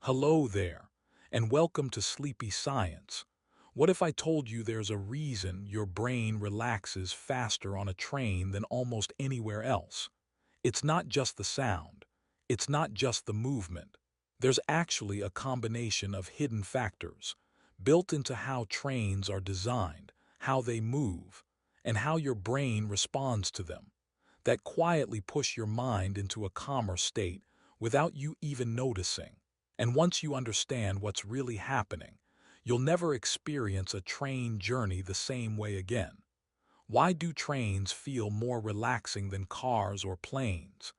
Hello there, and welcome to Sleepy Science. What if I told you there's a reason your brain relaxes faster on a train than almost anywhere else? It's not just the sound. It's not just the movement. There's actually a combination of hidden factors built into how trains are designed, how they move, and how your brain responds to them, that quietly push your mind into a calmer state without you even noticing. And once you understand what's really happening, you'll never experience a train journey the same way again. Why do trains feel more relaxing than cars or planes?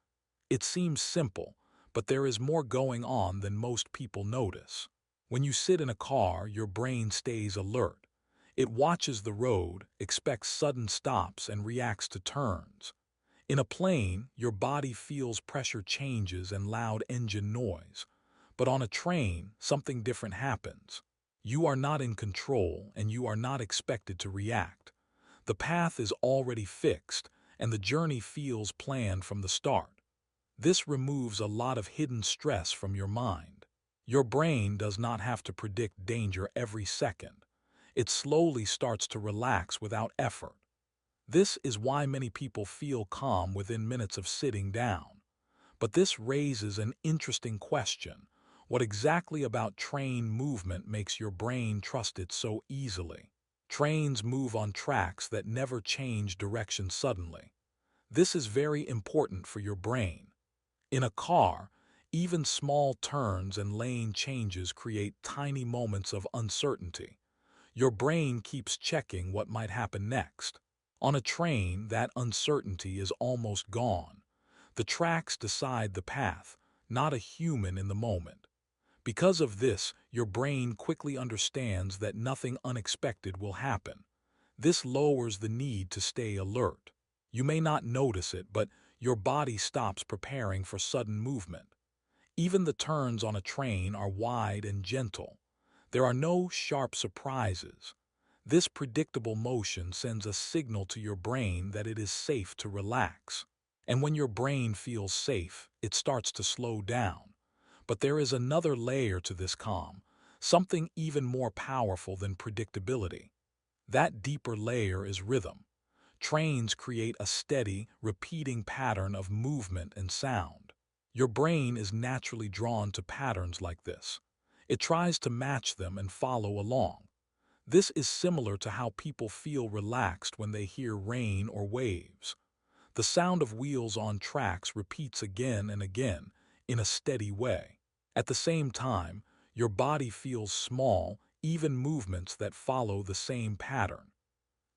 It seems simple, but there is more going on than most people notice. When you sit in a car, your brain stays alert. It watches the road, expects sudden stops, and reacts to turns. In a plane, your body feels pressure changes and loud engine noise. But on a train, something different happens. You are not in control, and you are not expected to react. The path is already fixed, and the journey feels planned from the start. This removes a lot of hidden stress from your mind. Your brain does not have to predict danger every second. It slowly starts to relax without effort. This is why many people feel calm within minutes of sitting down. But this raises an interesting question. What exactly about train movement makes your brain trust it so easily? Trains move on tracks that never change direction suddenly. This is very important for your brain. In a car, even small turns and lane changes create tiny moments of uncertainty. Your brain keeps checking what might happen next. On a train, that uncertainty is almost gone. The tracks decide the path, not a human in the moment. Because of this, your brain quickly understands that nothing unexpected will happen. This lowers the need to stay alert. You may not notice it, but your body stops preparing for sudden movement. Even the turns on a train are wide and gentle. There are no sharp surprises. This predictable motion sends a signal to your brain that it is safe to relax. And when your brain feels safe, it starts to slow down. But there is another layer to this calm, something even more powerful than predictability. That deeper layer is rhythm. Trains create a steady, repeating pattern of movement and sound. Your brain is naturally drawn to patterns like this. It tries to match them and follow along. This is similar to how people feel relaxed when they hear rain or waves. The sound of wheels on tracks repeats again and again in a steady way. At the same time, your body feels small, even movements that follow the same pattern.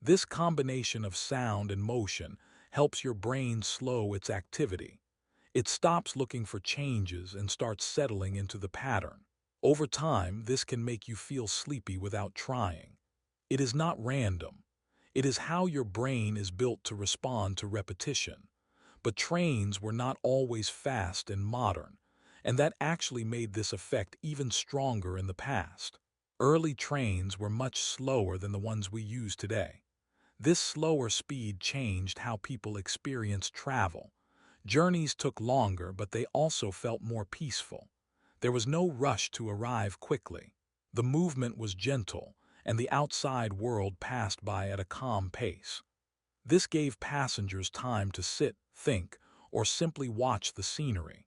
This combination of sound and motion helps your brain slow its activity. It stops looking for changes and starts settling into the pattern. Over time, this can make you feel sleepy without trying. It is not random. It is how your brain is built to respond to repetition. But trains were not always fast and modern, and that actually made this effect even stronger in the past. Early trains were much slower than the ones we use today. This slower speed changed how people experienced travel. Journeys took longer, but they also felt more peaceful. There was no rush to arrive quickly. The movement was gentle, and the outside world passed by at a calm pace. This gave passengers time to sit, think, or simply watch the scenery.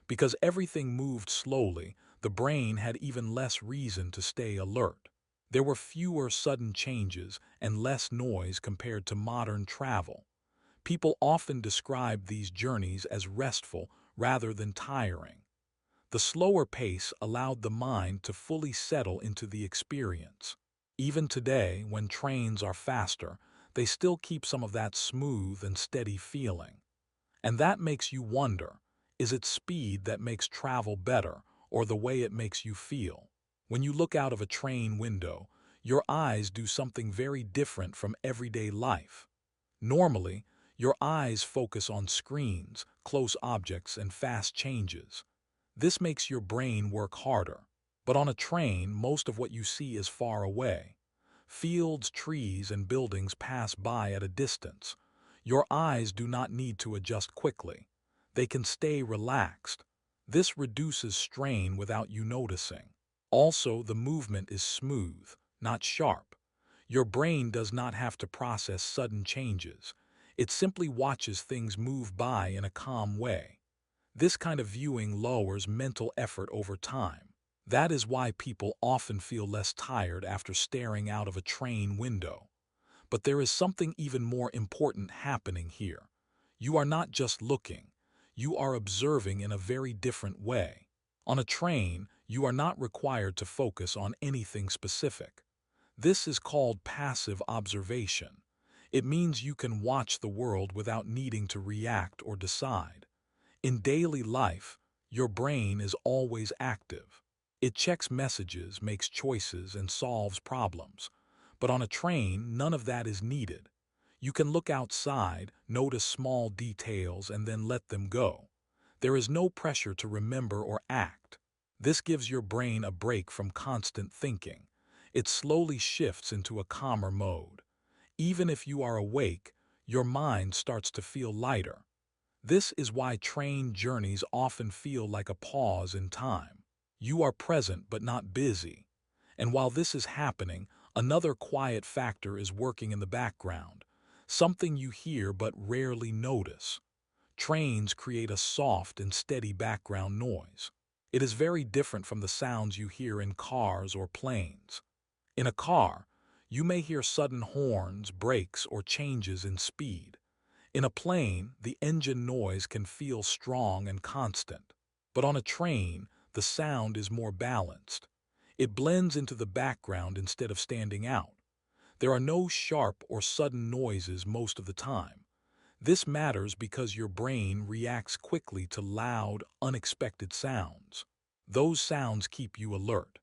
Because everything moved slowly, the brain had even less reason to stay alert. There were fewer sudden changes and less noise compared to modern travel. People often describe these journeys as restful rather than tiring. The slower pace allowed the mind to fully settle into the experience. Even today, when trains are faster, they still keep some of that smooth and steady feeling. And that makes you wonder, is it speed that makes travel better, or the way it makes you feel? When you look out of a train window, your eyes do something very different from everyday life. Normally, your eyes focus on screens, close objects, and fast changes. This makes your brain work harder. But on a train, most of what you see is far away. Fields, trees, and buildings pass by at a distance. Your eyes do not need to adjust quickly. They can stay relaxed. This reduces strain without you noticing. Also, the movement is smooth, not sharp. Your brain does not have to process sudden changes. It simply watches things move by in a calm way. This kind of viewing lowers mental effort over time. That is why people often feel less tired after staring out of a train window. But there is something even more important happening here. You are not just looking, you are observing in a very different way. On a train, you are not required to focus on anything specific. This is called passive observation. It means you can watch the world without needing to react or decide. In daily life, your brain is always active. It checks messages, makes choices, and solves problems. But on a train, none of that is needed. You can look outside, notice small details, and then let them go. There is no pressure to remember or act. This gives your brain a break from constant thinking. It slowly shifts into a calmer mode. Even if you are awake, your mind starts to feel lighter. This is why train journeys often feel like a pause in time. You are present but not busy. And while this is happening, another quiet factor is working in the background, something you hear but rarely notice. Trains create a soft and steady background noise. It is very different from the sounds you hear in cars or planes. In a car, you may hear sudden horns, brakes, or changes in speed. In a plane, the engine noise can feel strong and constant. But on a train, the sound is more balanced. It blends into the background instead of standing out. There are no sharp or sudden noises most of the time. This matters because your brain reacts quickly to loud, unexpected sounds. Those sounds keep you alert.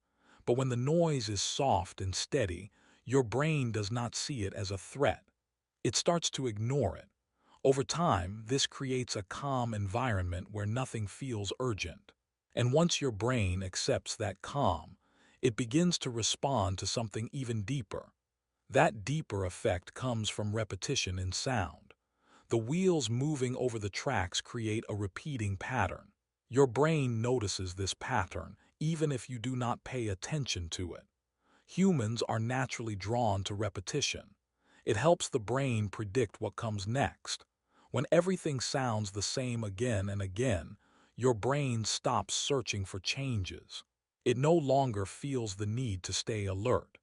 But when the noise is soft and steady, your brain does not see it as a threat. It starts to ignore it. Over time, this creates a calm environment where nothing feels urgent. And once your brain accepts that calm, it begins to respond to something even deeper. That deeper effect comes from repetition in sound. The wheels moving over the tracks create a repeating pattern. Your brain notices this pattern, even if you do not pay attention to it. Humans are naturally drawn to repetition. It helps the brain predict what comes next. When everything sounds the same again and again, your brain stops searching for changes. It no longer feels the need to stay alert.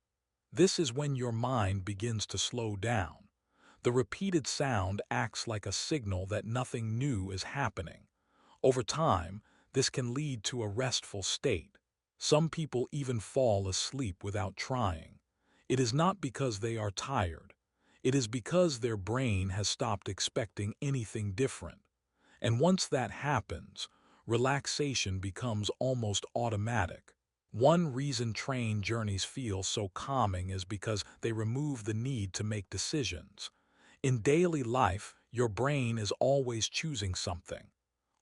This is when your mind begins to slow down. The repeated sound acts like a signal that nothing new is happening. Over time, this can lead to a restful state. Some people even fall asleep without trying. It is not because they are tired. It is because their brain has stopped expecting anything different. And once that happens, relaxation becomes almost automatic. One reason train journeys feel so calming is because they remove the need to make decisions. In daily life, your brain is always choosing something.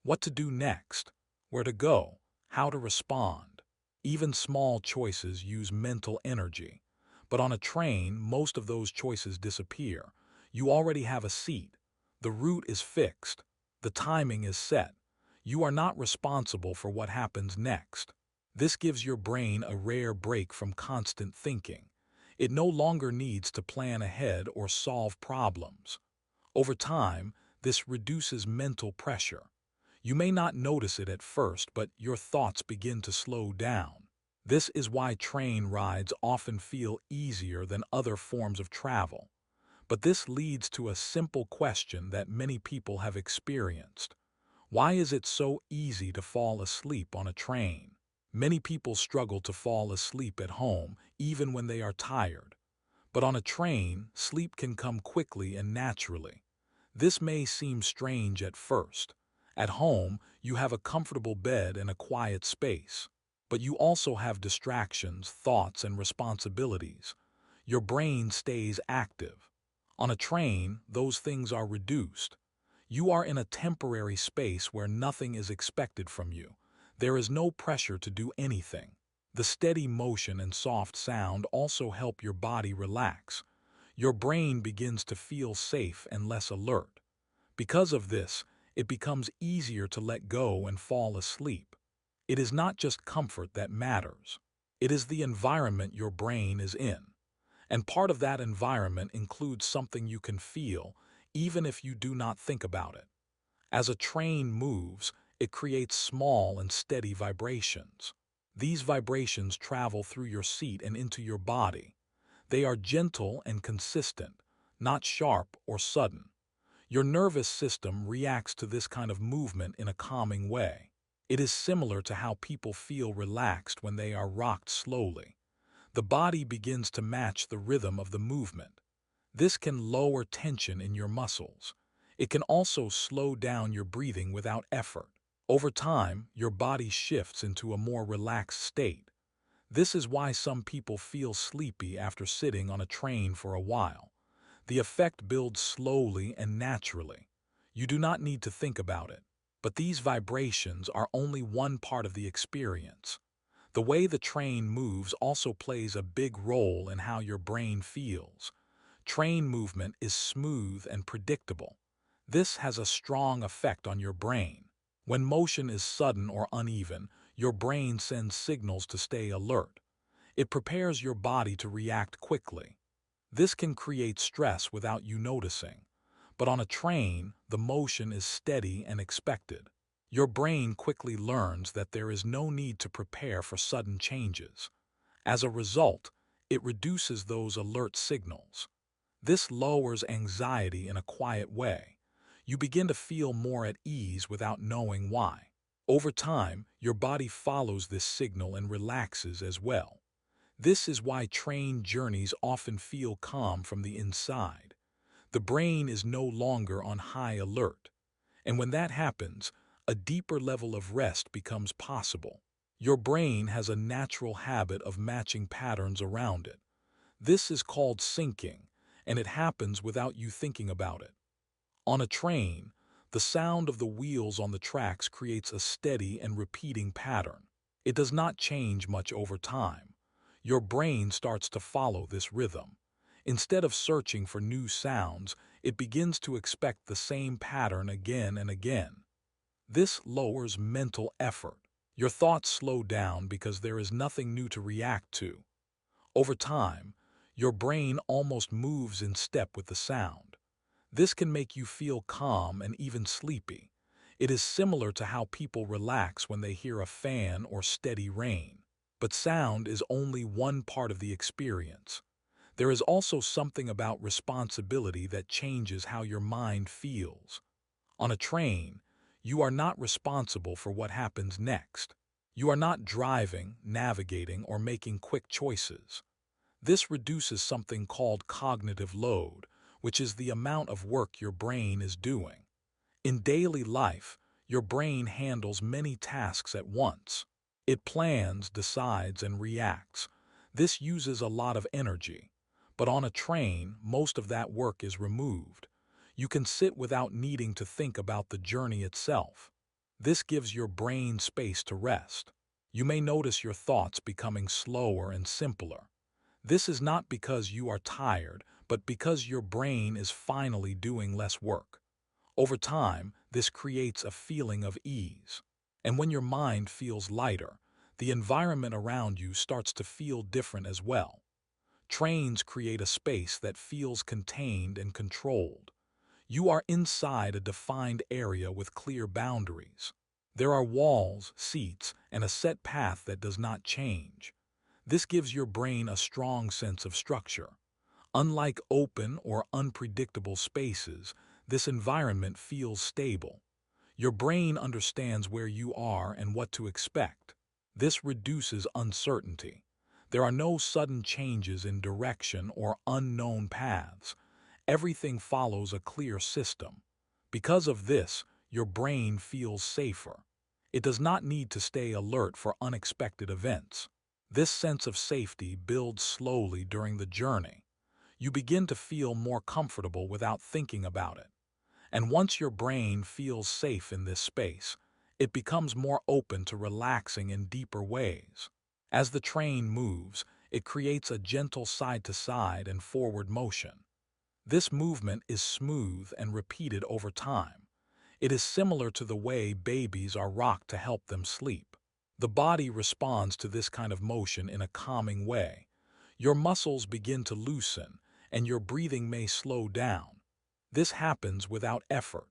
What to do next, where to go, how to respond. Even small choices use mental energy. But on a train, most of those choices disappear. You already have a seat. The route is fixed. The timing is set. You are not responsible for what happens next. This gives your brain a rare break from constant thinking. It no longer needs to plan ahead or solve problems. Over time, this reduces mental pressure. You may not notice it at first, but your thoughts begin to slow down. This is why train rides often feel easier than other forms of travel. But this leads to a simple question that many people have experienced. Why is it so easy to fall asleep on a train? Many people struggle to fall asleep at home, even when they are tired. But on a train, sleep can come quickly and naturally. This may seem strange at first. At home, you have a comfortable bed and a quiet space. But you also have distractions, thoughts, and responsibilities. Your brain stays active. On a train, those things are reduced. You are in a temporary space where nothing is expected from you. There is no pressure to do anything. The steady motion and soft sound also help your body relax. Your brain begins to feel safe and less alert. Because of this, it becomes easier to let go and fall asleep. It is not just comfort that matters. It is the environment your brain is in. And part of that environment includes something you can feel, even if you do not think about it. As a train moves, it creates small and steady vibrations. These vibrations travel through your seat and into your body. They are gentle and consistent, not sharp or sudden. Your nervous system reacts to this kind of movement in a calming way. It is similar to how people feel relaxed when they are rocked slowly. The body begins to match the rhythm of the movement. This can lower tension in your muscles. It can also slow down your breathing without effort. Over time, your body shifts into a more relaxed state. This is why some people feel sleepy after sitting on a train for a while. The effect builds slowly and naturally. You do not need to think about it. But these vibrations are only one part of the experience. The way the train moves also plays a big role in how your brain feels. Train movement is smooth and predictable. This has a strong effect on your brain. When motion is sudden or uneven, your brain sends signals to stay alert. It prepares your body to react quickly. This can create stress without you noticing. But on a train, the motion is steady and expected. Your brain quickly learns that there is no need to prepare for sudden changes. As a result, it reduces those alert signals. This lowers anxiety in a quiet way. You begin to feel more at ease without knowing why. Over time, your body follows this signal and relaxes as well. This is why train journeys often feel calm from the inside. The brain is no longer on high alert. And when that happens, a deeper level of rest becomes possible. Your brain has a natural habit of matching patterns around it. This is called syncing, and it happens without you thinking about it. On a train, the sound of the wheels on the tracks creates a steady and repeating pattern. It does not change much over time. Your brain starts to follow this rhythm. Instead of searching for new sounds, it begins to expect the same pattern again and again. This lowers mental effort. Your thoughts slow down because there is nothing new to react to. Over time, your brain almost moves in step with the sound. This can make you feel calm and even sleepy. It is similar to how people relax when they hear a fan or steady rain. But sound is only one part of the experience. There is also something about responsibility that changes how your mind feels. On a train, you are not responsible for what happens next. You are not driving, navigating, or making quick choices. This reduces something called cognitive load, which is the amount of work your brain is doing. In daily life, your brain handles many tasks at once. It plans, decides, and reacts. This uses a lot of energy. But on a train, most of that work is removed. You can sit without needing to think about the journey itself. This gives your brain space to rest. You may notice your thoughts becoming slower and simpler. This is not because you are tired, but because your brain is finally doing less work. Over time, this creates a feeling of ease. And when your mind feels lighter, the environment around you starts to feel different as well. Trains create a space that feels contained and controlled. You are inside a defined area with clear boundaries. There are walls, seats, and a set path that does not change. This gives your brain a strong sense of structure. Unlike open or unpredictable spaces, this environment feels stable. Your brain understands where you are and what to expect. This reduces uncertainty. There are no sudden changes in direction or unknown paths. Everything follows a clear system. Because of this, your brain feels safer. It does not need to stay alert for unexpected events. This sense of safety builds slowly during the journey. You begin to feel more comfortable without thinking about it. And once your brain feels safe in this space, it becomes more open to relaxing in deeper ways. As the train moves, it creates a gentle side-to-side and forward motion. This movement is smooth and repeated over time. It is similar to the way babies are rocked to help them sleep. The body responds to this kind of motion in a calming way. Your muscles begin to loosen, and your breathing may slow down. This happens without effort.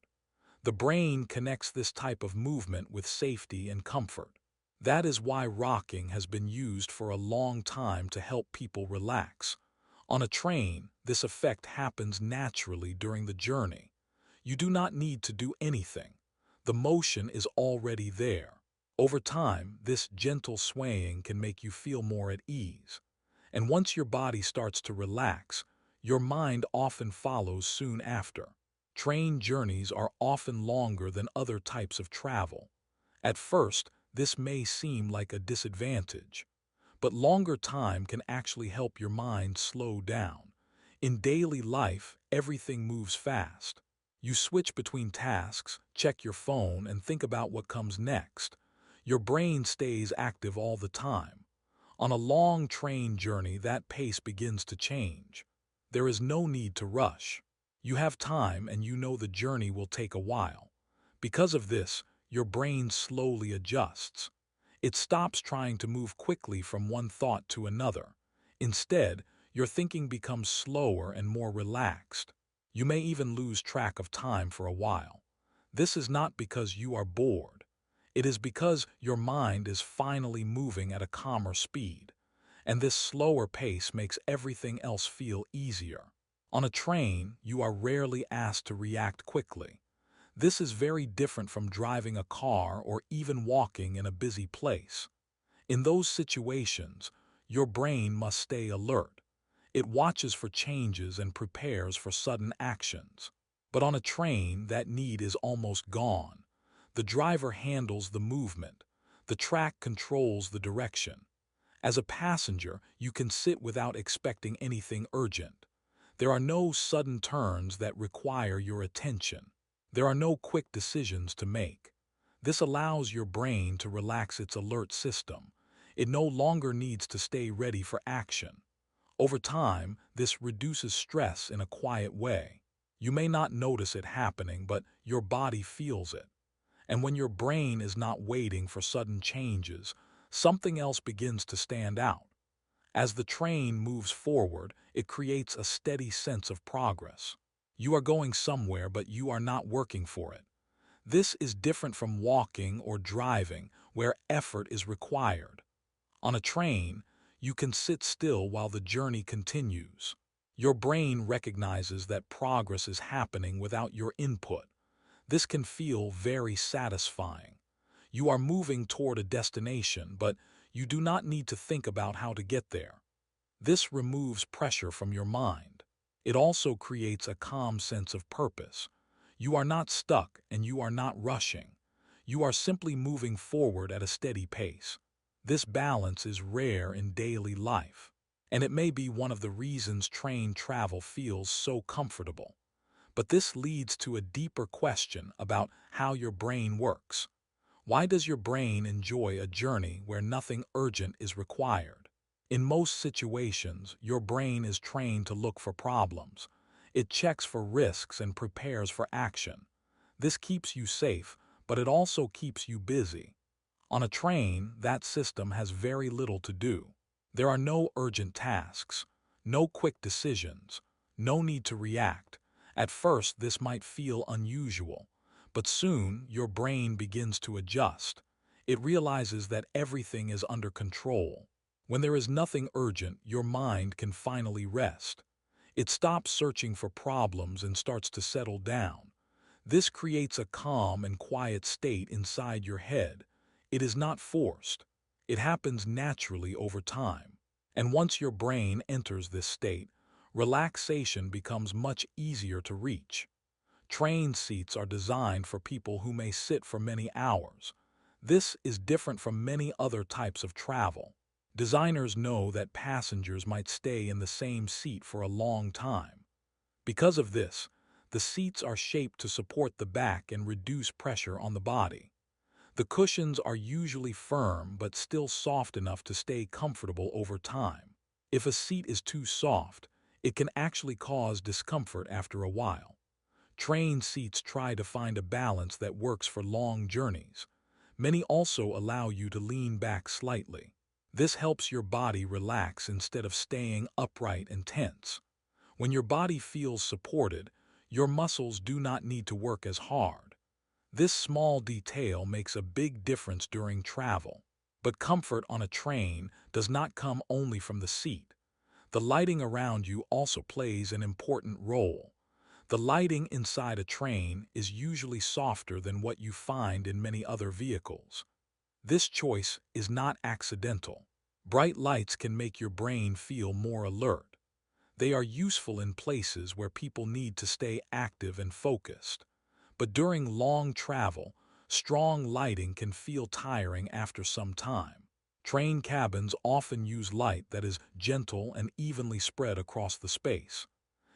The brain connects this type of movement with safety and comfort. That is why rocking has been used for a long time to help people relax. On a train, this effect happens naturally during the journey. You do not need to do anything. The motion is already there. Over time, this gentle swaying can make you feel more at ease. And once your body starts to relax, your mind often follows soon after. Train journeys are often longer than other types of travel. At first, this may seem like a disadvantage, but longer time can actually help your mind slow down. In daily life, everything moves fast. You switch between tasks, check your phone, and think about what comes next. Your brain stays active all the time. On a long train journey, that pace begins to change. There is no need to rush. You have time and you know the journey will take a while. Because of this, your brain slowly adjusts. It stops trying to move quickly from one thought to another. Instead, your thinking becomes slower and more relaxed. You may even lose track of time for a while. This is not because you are bored. It is because your mind is finally moving at a calmer speed, and this slower pace makes everything else feel easier. On a train, you are rarely asked to react quickly. This is very different from driving a car or even walking in a busy place. In those situations, your brain must stay alert. It watches for changes and prepares for sudden actions. But on a train, that need is almost gone. The driver handles the movement. The track controls the direction. As a passenger, you can sit without expecting anything urgent. There are no sudden turns that require your attention. There are no quick decisions to make. This allows your brain to relax its alert system. It no longer needs to stay ready for action. Over time, this reduces stress in a quiet way. You may not notice it happening, but your body feels it. And when your brain is not waiting for sudden changes, something else begins to stand out. As the train moves forward, it creates a steady sense of progress. You are going somewhere, but you are not working for it. This is different from walking or driving, where effort is required. On a train, you can sit still while the journey continues. Your brain recognizes that progress is happening without your input. This can feel very satisfying. You are moving toward a destination, but you do not need to think about how to get there. This removes pressure from your mind. It also creates a calm sense of purpose. You are not stuck and you are not rushing. You are simply moving forward at a steady pace. This balance is rare in daily life, and it may be one of the reasons train travel feels so comfortable. But this leads to a deeper question about how your brain works. Why does your brain enjoy a journey where nothing urgent is required? In most situations, your brain is trained to look for problems. It checks for risks and prepares for action. This keeps you safe, but it also keeps you busy. On a train, that system has very little to do. There are no urgent tasks, no quick decisions, no need to react. At first, this might feel unusual, but soon your brain begins to adjust. It realizes that everything is under control. When there is nothing urgent, your mind can finally rest. It stops searching for problems and starts to settle down. This creates a calm and quiet state inside your head. It is not forced. It happens naturally over time. And once your brain enters this state, relaxation becomes much easier to reach. Train seats are designed for people who may sit for many hours. This is different from many other types of travel. Designers know that passengers might stay in the same seat for a long time. Because of this, the seats are shaped to support the back and reduce pressure on the body. The cushions are usually firm but still soft enough to stay comfortable over time. If a seat is too soft, it can actually cause discomfort after a while. Train seats try to find a balance that works for long journeys. Many also allow you to lean back slightly. This helps your body relax instead of staying upright and tense. When your body feels supported, your muscles do not need to work as hard. This small detail makes a big difference during travel. But comfort on a train does not come only from the seat. The lighting around you also plays an important role. The lighting inside a train is usually softer than what you find in many other vehicles. This choice is not accidental. Bright lights can make your brain feel more alert. They are useful in places where people need to stay active and focused. But during long travel, strong lighting can feel tiring after some time. Train cabins often use light that is gentle and evenly spread across the space.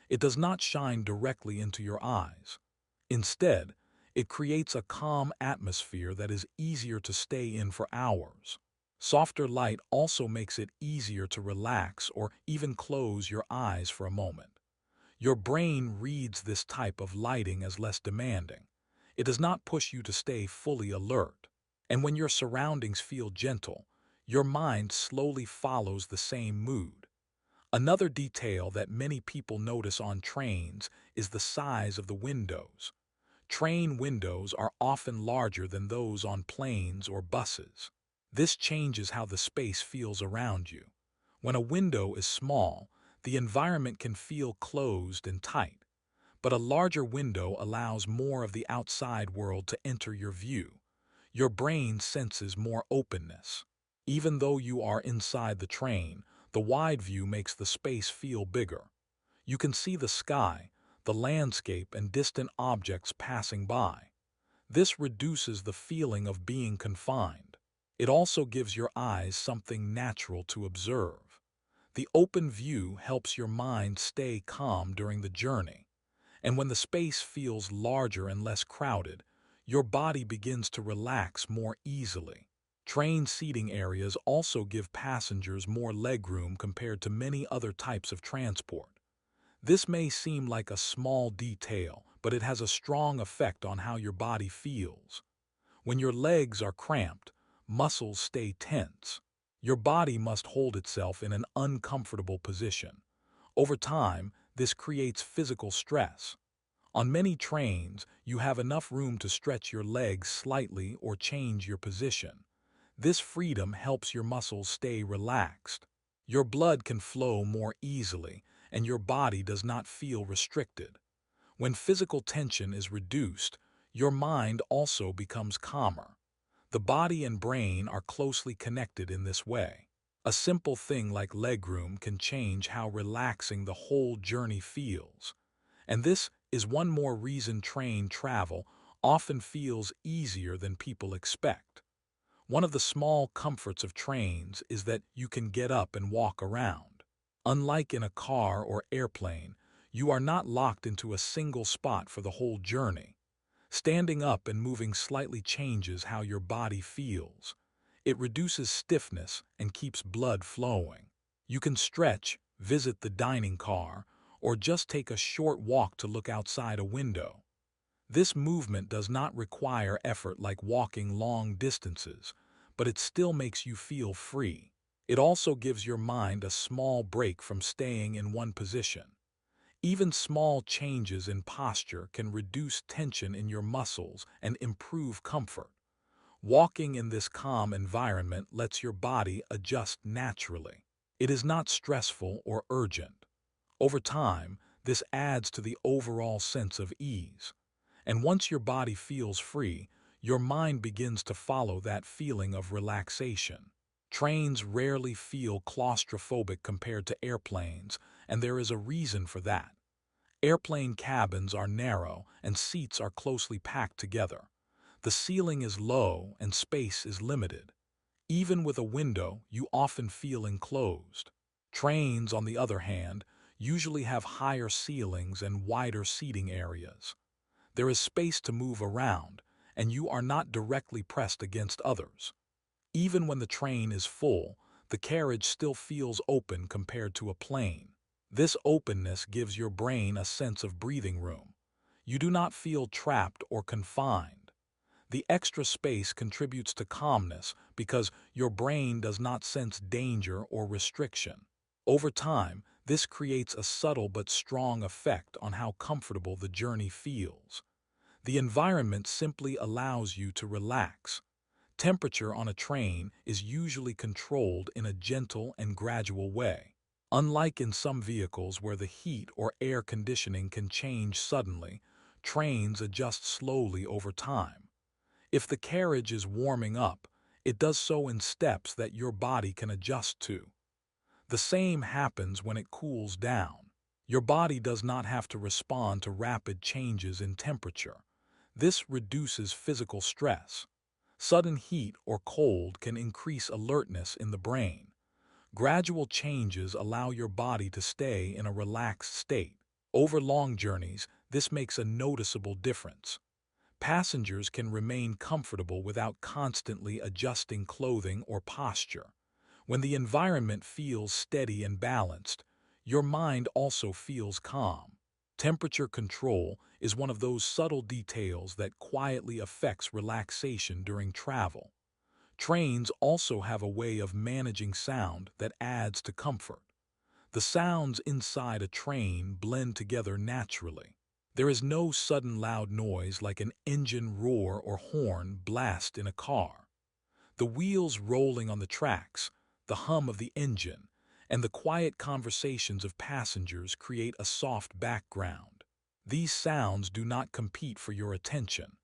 It does not shine directly into your eyes. Instead, it creates a calm atmosphere that is easier to stay in for hours. Softer light also makes it easier to relax or even close your eyes for a moment. Your brain reads this type of lighting as less demanding. It does not push you to stay fully alert. And when your surroundings feel gentle, your mind slowly follows the same mood. Another detail that many people notice on trains is the size of the windows. Train windows are often larger than those on planes or buses. This changes how the space feels around you. When a window is small, the environment can feel closed and tight, but a larger window allows more of the outside world to enter your view. Your brain senses more openness. Even though you are inside the train, the wide view makes the space feel bigger. You can see the sky, the landscape, and distant objects passing by. This reduces the feeling of being confined. It also gives your eyes something natural to observe. The open view helps your mind stay calm during the journey. And when the space feels larger and less crowded, your body begins to relax more easily. Train seating areas also give passengers more legroom compared to many other types of transport. This may seem like a small detail, but it has a strong effect on how your body feels. When your legs are cramped, muscles stay tense. Your body must hold itself in an uncomfortable position. Over time, this creates physical stress. On many trains, you have enough room to stretch your legs slightly or change your position. This freedom helps your muscles stay relaxed. Your blood can flow more easily, and your body does not feel restricted. When physical tension is reduced, your mind also becomes calmer. The body and brain are closely connected in this way. A simple thing like legroom can change how relaxing the whole journey feels. And this is one more reason train travel often feels easier than people expect. One of the small comforts of trains is that you can get up and walk around. Unlike in a car or airplane, you are not locked into a single spot for the whole journey. Standing up and moving slightly changes how your body feels. It reduces stiffness and keeps blood flowing. You can stretch, visit the dining car, or just take a short walk to look outside a window. This movement does not require effort like walking long distances, but it still makes you feel free. It also gives your mind a small break from staying in one position. Even small changes in posture can reduce tension in your muscles and improve comfort. Walking in this calm environment lets your body adjust naturally. It is not stressful or urgent. Over time, this adds to the overall sense of ease. And once your body feels free, your mind begins to follow that feeling of relaxation. Trains rarely feel claustrophobic compared to airplanes, and there is a reason for that. Airplane cabins are narrow and seats are closely packed together. The ceiling is low and space is limited. Even with a window, you often feel enclosed. Trains, on the other hand, usually have higher ceilings and wider seating areas. There is space to move around, and you are not directly pressed against others. Even when the train is full, the carriage still feels open compared to a plane. This openness gives your brain a sense of breathing room. You do not feel trapped or confined. The extra space contributes to calmness because your brain does not sense danger or restriction. Over time, this creates a subtle but strong effect on how comfortable the journey feels. The environment simply allows you to relax. Temperature on a train is usually controlled in a gentle and gradual way. Unlike in some vehicles where the heat or air conditioning can change suddenly, trains adjust slowly over time. If the carriage is warming up, it does so in steps that your body can adjust to. The same happens when it cools down. Your body does not have to respond to rapid changes in temperature. This reduces physical stress. Sudden heat or cold can increase alertness in the brain. Gradual changes allow your body to stay in a relaxed state. Over long journeys, this makes a noticeable difference. Passengers can remain comfortable without constantly adjusting clothing or posture. When the environment feels steady and balanced, your mind also feels calm. Temperature control is one of those subtle details that quietly affects relaxation during travel. Trains also have a way of managing sound that adds to comfort. The sounds inside a train blend together naturally. There is no sudden loud noise like an engine roar or horn blast in a car. The wheels rolling on the tracks, the hum of the engine, and the quiet conversations of passengers create a soft background. These sounds do not compete for your attention.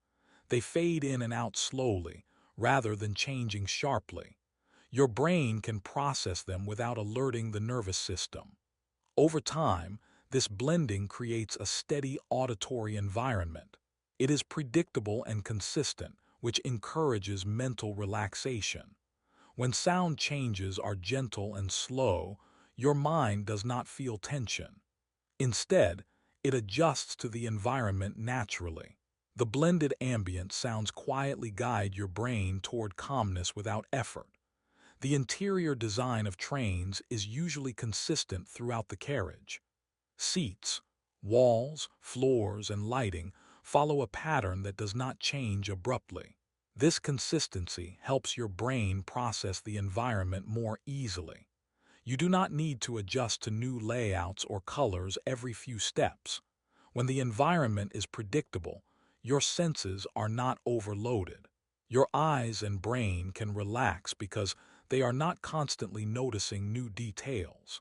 They fade in and out slowly, rather than changing sharply. Your brain can process them without alerting the nervous system. Over time, this blending creates a steady auditory environment. It is predictable and consistent, which encourages mental relaxation. When sound changes are gentle and slow, your mind does not feel tension. Instead, it adjusts to the environment naturally. The blended ambient sounds quietly guide your brain toward calmness without effort. The interior design of trains is usually consistent throughout the carriage. Seats, walls, floors, and lighting follow a pattern that does not change abruptly. This consistency helps your brain process the environment more easily. You do not need to adjust to new layouts or colors every few steps. When the environment is predictable, your senses are not overloaded. Your eyes and brain can relax because they are not constantly noticing new details.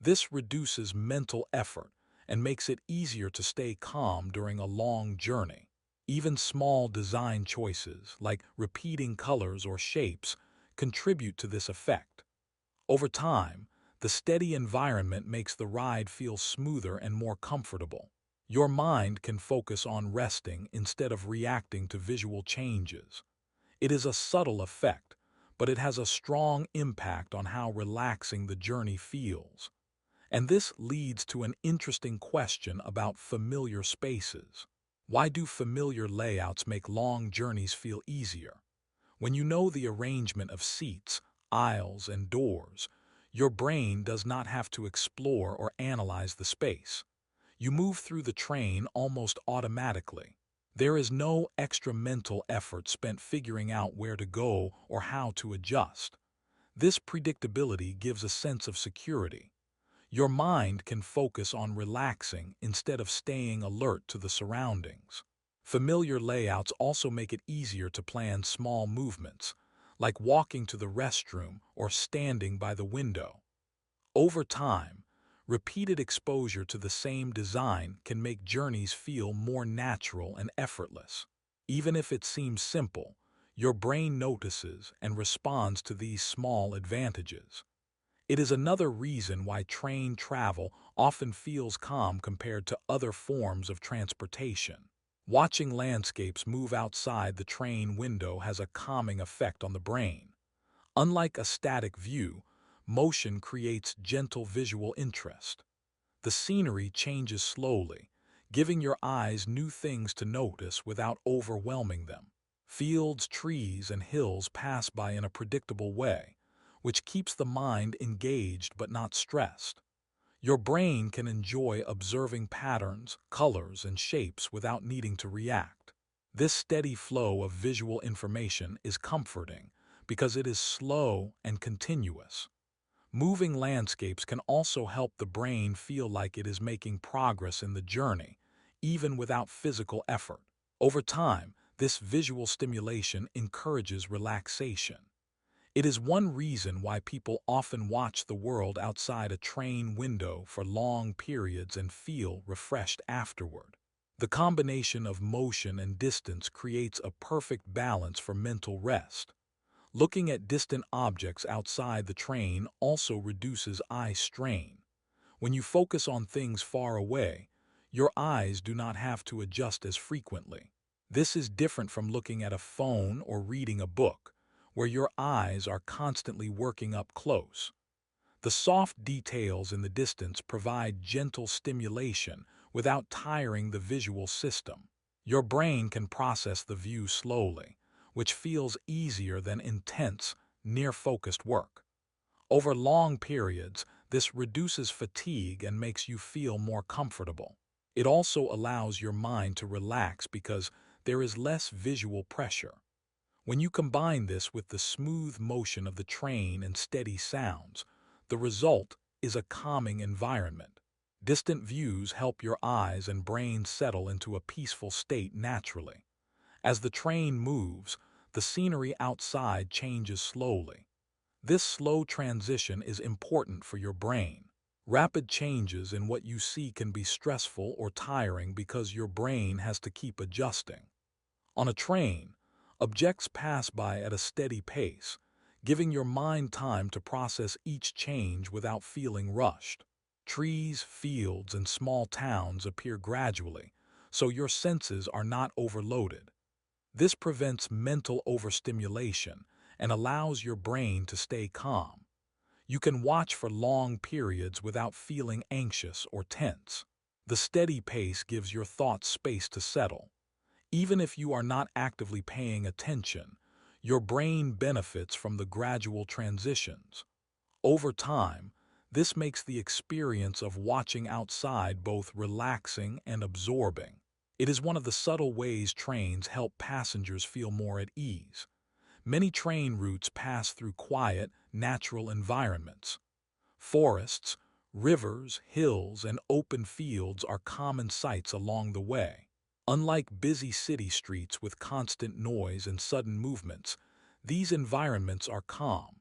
This reduces mental effort and makes it easier to stay calm during a long journey. Even small design choices, like repeating colors or shapes, contribute to this effect. Over time, the steady environment makes the ride feel smoother and more comfortable. Your mind can focus on resting instead of reacting to visual changes. It is a subtle effect, but it has a strong impact on how relaxing the journey feels. And this leads to an interesting question about familiar spaces. Why do familiar layouts make long journeys feel easier? When you know the arrangement of seats, aisles, and doors, your brain does not have to explore or analyze the space. You move through the train almost automatically. There is no extra mental effort spent figuring out where to go or how to adjust. This predictability gives a sense of security. Your mind can focus on relaxing instead of staying alert to the surroundings. Familiar layouts also make it easier to plan small movements, like walking to the restroom or standing by the window. Over time, repeated exposure to the same design can make journeys feel more natural and effortless. Even if it seems simple, your brain notices and responds to these small advantages. It is another reason why train travel often feels calm compared to other forms of transportation. Watching landscapes move outside the train window has a calming effect on the brain. Unlike a static view, motion creates gentle visual interest. The scenery changes slowly, giving your eyes new things to notice without overwhelming them. Fields, trees, and hills pass by in a predictable way, which keeps the mind engaged but not stressed. Your brain can enjoy observing patterns, colors, and shapes without needing to react. This steady flow of visual information is comforting because it is slow and continuous. Moving landscapes can also help the brain feel like it is making progress in the journey, even without physical effort. Over time, this visual stimulation encourages relaxation. It is one reason why people often watch the world outside a train window for long periods and feel refreshed afterward. The combination of motion and distance creates a perfect balance for mental rest. Looking at distant objects outside the train also reduces eye strain. When you focus on things far away, your eyes do not have to adjust as frequently. This is different from looking at a phone or reading a book, where your eyes are constantly working up close. The soft details in the distance provide gentle stimulation without tiring the visual system. Your brain can process the view slowly, which feels easier than intense, near-focused work. Over long periods, this reduces fatigue and makes you feel more comfortable. It also allows your mind to relax because there is less visual pressure. When you combine this with the smooth motion of the train and steady sounds, the result is a calming environment. Distant views help your eyes and brain settle into a peaceful state naturally. As the train moves, the scenery outside changes slowly. This slow transition is important for your brain. Rapid changes in what you see can be stressful or tiring because your brain has to keep adjusting. On a train, objects pass by at a steady pace, giving your mind time to process each change without feeling rushed. Trees, fields, and small towns appear gradually, so your senses are not overloaded. This prevents mental overstimulation and allows your brain to stay calm. You can watch for long periods without feeling anxious or tense. The steady pace gives your thoughts space to settle. Even if you are not actively paying attention, your brain benefits from the gradual transitions. Over time, this makes the experience of watching outside both relaxing and absorbing. It is one of the subtle ways trains help passengers feel more at ease. Many train routes pass through quiet, natural environments. Forests, rivers, hills, and open fields are common sights along the way. Unlike busy city streets with constant noise and sudden movements, these environments are calm.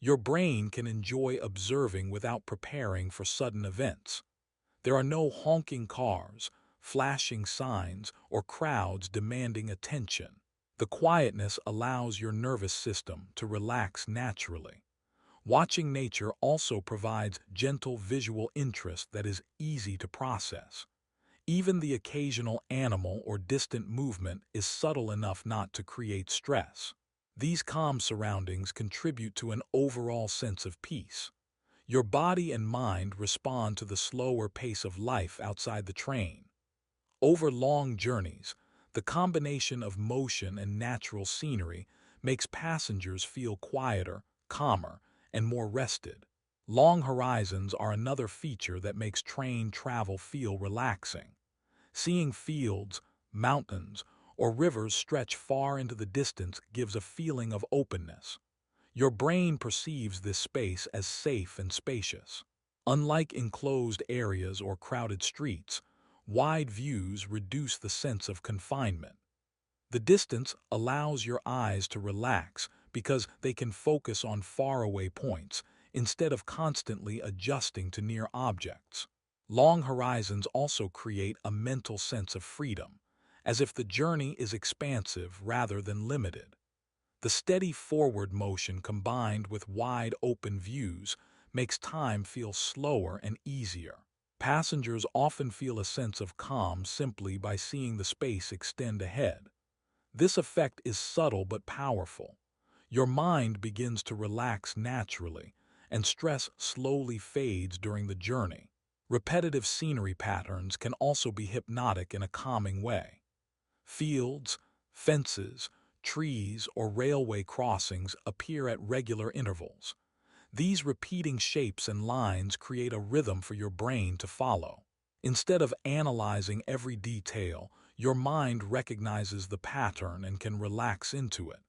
Your brain can enjoy observing without preparing for sudden events. There are no honking cars, flashing signs, or crowds demanding attention. The quietness allows your nervous system to relax naturally. Watching nature also provides gentle visual interest that is easy to process. Even the occasional animal or distant movement is subtle enough not to create stress. These calm surroundings contribute to an overall sense of peace. Your body and mind respond to the slower pace of life outside the train. Over long journeys, the combination of motion and natural scenery makes passengers feel quieter, calmer, and more rested. Long horizons are another feature that makes train travel feel relaxing. Seeing fields, mountains, or rivers stretch far into the distance gives a feeling of openness. Your brain perceives this space as safe and spacious. Unlike enclosed areas or crowded streets, wide views reduce the sense of confinement. The distance allows your eyes to relax because they can focus on faraway points instead of constantly adjusting to near objects. Long horizons also create a mental sense of freedom, as if the journey is expansive rather than limited. The steady forward motion combined with wide open views makes time feel slower and easier. Passengers often feel a sense of calm simply by seeing the space extend ahead. This effect is subtle but powerful. Your mind begins to relax naturally, and stress slowly fades during the journey. Repetitive scenery patterns can also be hypnotic in a calming way. Fields, fences, trees, or railway crossings appear at regular intervals. These repeating shapes and lines create a rhythm for your brain to follow. Instead of analyzing every detail, Your mind recognizes the pattern and can relax into it.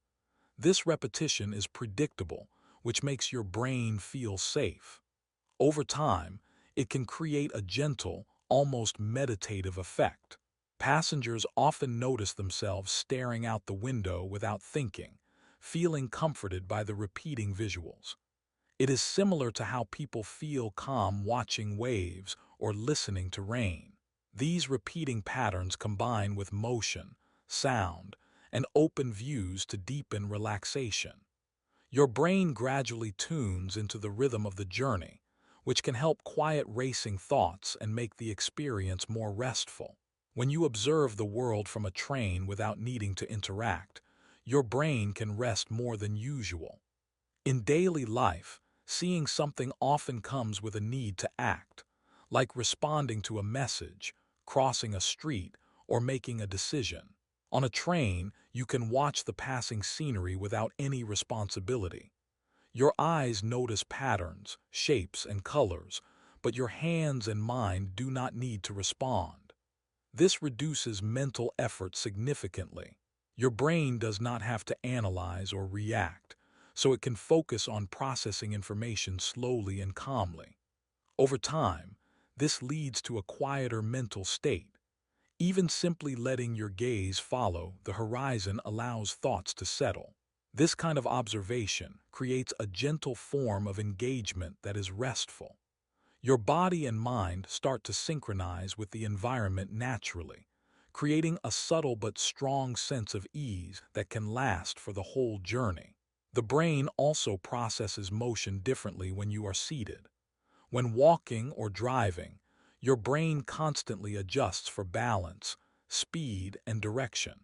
This repetition is predictable, which makes your brain feel safe. Over time, it can create a gentle, almost meditative effect. Passengers often notice themselves staring out the window without thinking, feeling comforted by the repeating visuals. It is similar to how people feel calm watching waves or listening to rain. These repeating patterns combine with motion, sound, and open views to deepen relaxation. Your brain gradually tunes into the rhythm of the journey, which can help quiet racing thoughts and make the experience more restful. When you observe the world from a train without needing to interact, your brain can rest more than usual. In daily life, seeing something often comes with a need to act, like responding to a message, crossing a street, or making a decision. On a train, you can watch the passing scenery without any responsibility. Your eyes notice patterns, shapes, and colors, but your hands and mind do not need to respond. This reduces mental effort significantly. Your brain does not have to analyze or react, so it can focus on processing information slowly and calmly. Over time, this leads to a quieter mental state. Even simply letting your gaze follow the horizon allows thoughts to settle. This kind of observation creates a gentle form of engagement that is restful. Your body and mind start to synchronize with the environment naturally, creating a subtle but strong sense of ease that can last for the whole journey. The brain also processes motion differently when you are seated. When walking or driving, your brain constantly adjusts for balance, speed, and direction.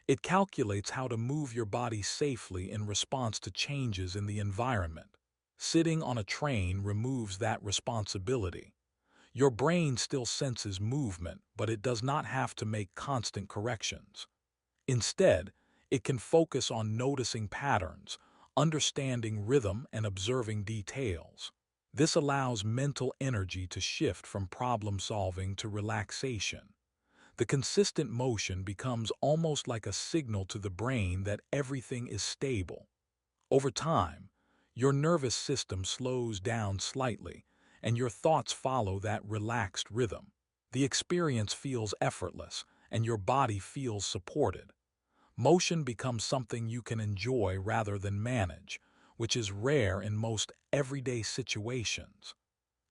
It calculates how to move your body safely in response to changes in the environment. Sitting on a train removes that responsibility. Your brain still senses movement, but it does not have to make constant corrections. Instead, it can focus on noticing patterns, understanding rhythm, and observing details. This allows mental energy to shift from problem solving to relaxation. The consistent motion becomes almost like a signal to the brain that everything is stable. Over time, your nervous system slows down slightly, and your thoughts follow that relaxed rhythm. The experience feels effortless, and your body feels supported. Motion becomes something you can enjoy rather than manage, which is rare in most everyday situations.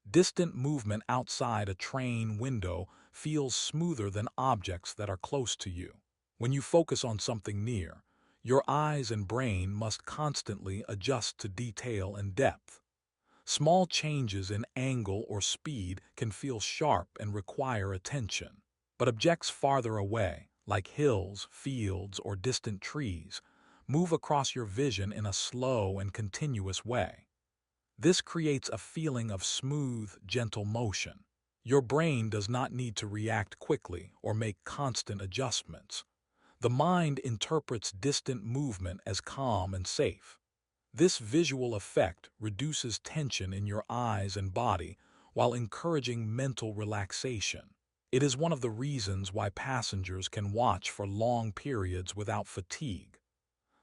Distant movement outside a train window feels smoother than objects that are close to you. When you focus on something near, your eyes and brain must constantly adjust to detail and depth. Small changes in angle or speed can feel sharp and require attention. But objects farther away, like hills, fields, or distant trees, move across your vision in a slow and continuous way. This creates a feeling of smooth, gentle motion. Your brain does not need to react quickly or make constant adjustments. The mind interprets distant movement as calm and safe. This visual effect reduces tension in your eyes and body while encouraging mental relaxation. It is one of the reasons why passengers can watch for long periods without fatigue.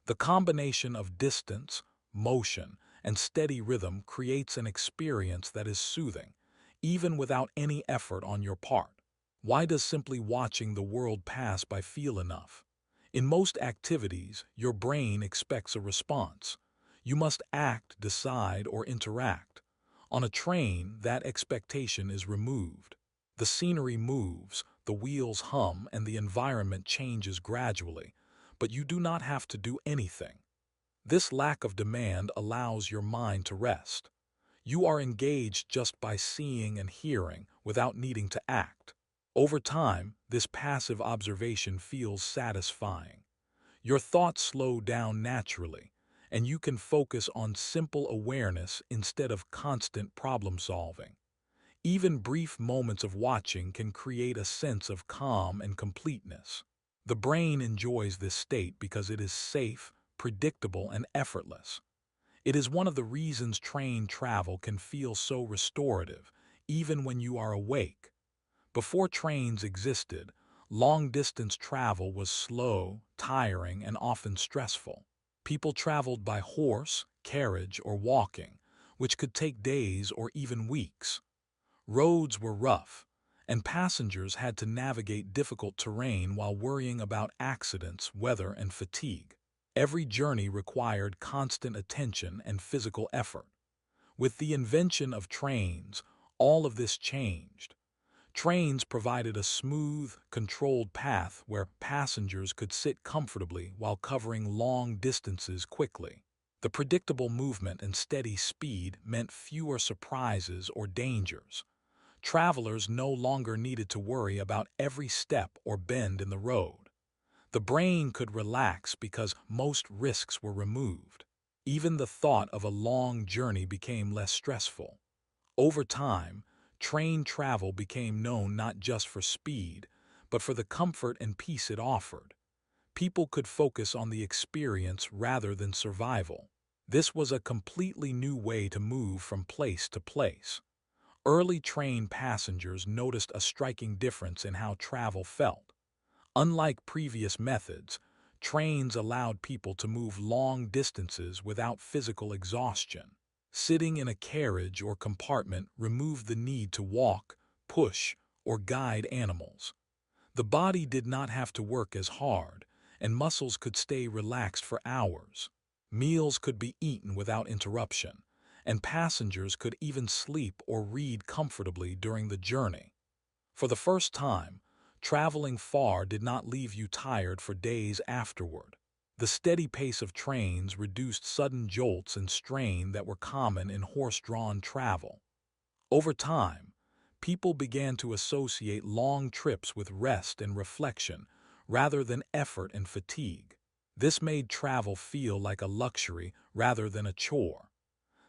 The combination of distance, motion, and steady rhythm creates an experience that is soothing, even without any effort on your part. Why does simply watching the world pass by feel enough? In most activities, your brain expects a response. You must act, decide, or interact. On a train, that expectation is removed. The scenery moves, the wheels hum, and the environment changes gradually, but you do not have to do anything. This lack of demand allows your mind to rest. You are engaged just by seeing and hearing without needing to act. Over time, this passive observation feels satisfying. Your thoughts slow down naturally, and you can focus on simple awareness instead of constant problem solving. Even brief moments of watching can create a sense of calm and completeness. The brain enjoys this state because it is safe, predictable, and effortless. It is one of the reasons train travel can feel so restorative, even when you are awake. Before trains existed, Long-distance travel was slow, tiring, and often stressful. People traveled by horse, carriage, or walking, which could take days or even weeks. Roads were rough, and passengers had to navigate difficult terrain while worrying about accidents, weather, and fatigue. Every journey required constant attention and physical effort. With the invention of trains, all of this changed. Trains provided a smooth, controlled path where passengers could sit comfortably while covering long distances quickly. The predictable movement and steady speed meant fewer surprises or dangers. Travelers no longer needed to worry about every step or bend in the road. The brain could relax because most risks were removed. Even the thought of a long journey became less stressful. Over time, train travel became known not just for speed, but for the comfort and peace it offered. People could focus on the experience rather than survival. This was a completely new way to move from place to place. Early train passengers noticed a striking difference in how travel felt. Unlike previous methods, trains allowed people to move long distances without physical exhaustion. Sitting in a carriage or compartment removed the need to walk, push, or guide animals. The body did not have to work as hard, and muscles could stay relaxed for hours. Meals could be eaten without interruption, and passengers could even sleep or read comfortably during the journey. For the first time, traveling far did not leave you tired for days afterward. The steady pace of trains reduced sudden jolts and strain that were common in horse-drawn travel. Over time, people began to associate long trips with rest and reflection rather than effort and fatigue. This made travel feel like a luxury rather than a chore.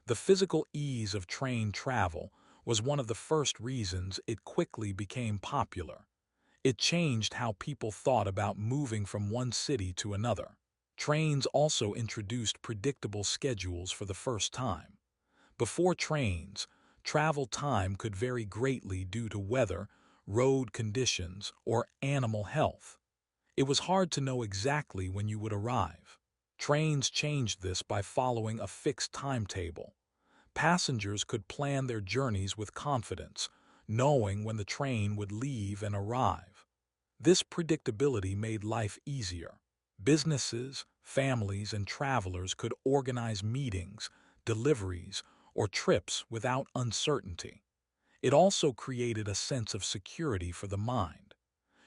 The physical ease of train travel was one of the first reasons it quickly became popular. It changed how people thought about moving from one city to another. Trains also introduced predictable schedules for the first time. Before trains, travel time could vary greatly due to weather, road conditions, or animal health. It was hard to know exactly when you would arrive. Trains changed this by following a fixed timetable. Passengers could plan their journeys with confidence, knowing when the train would leave and arrive. This predictability made life easier. Businesses, families, and travelers could organize meetings, deliveries, or trips without uncertainty. It also created a sense of security for the mind.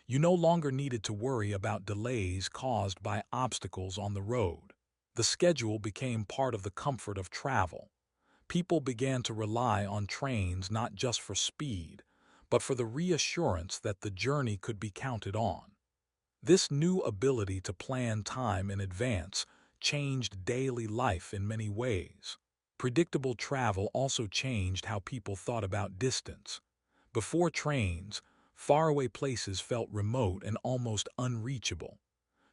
You no longer needed to worry about delays caused by obstacles on the road. The schedule became part of the comfort of travel. People began to rely on trains not just for speed, but for the reassurance that the journey could be counted on. This new ability to plan time in advance changed daily life in many ways. Predictable travel also changed how people thought about distance. Before trains, faraway places felt remote and almost unreachable.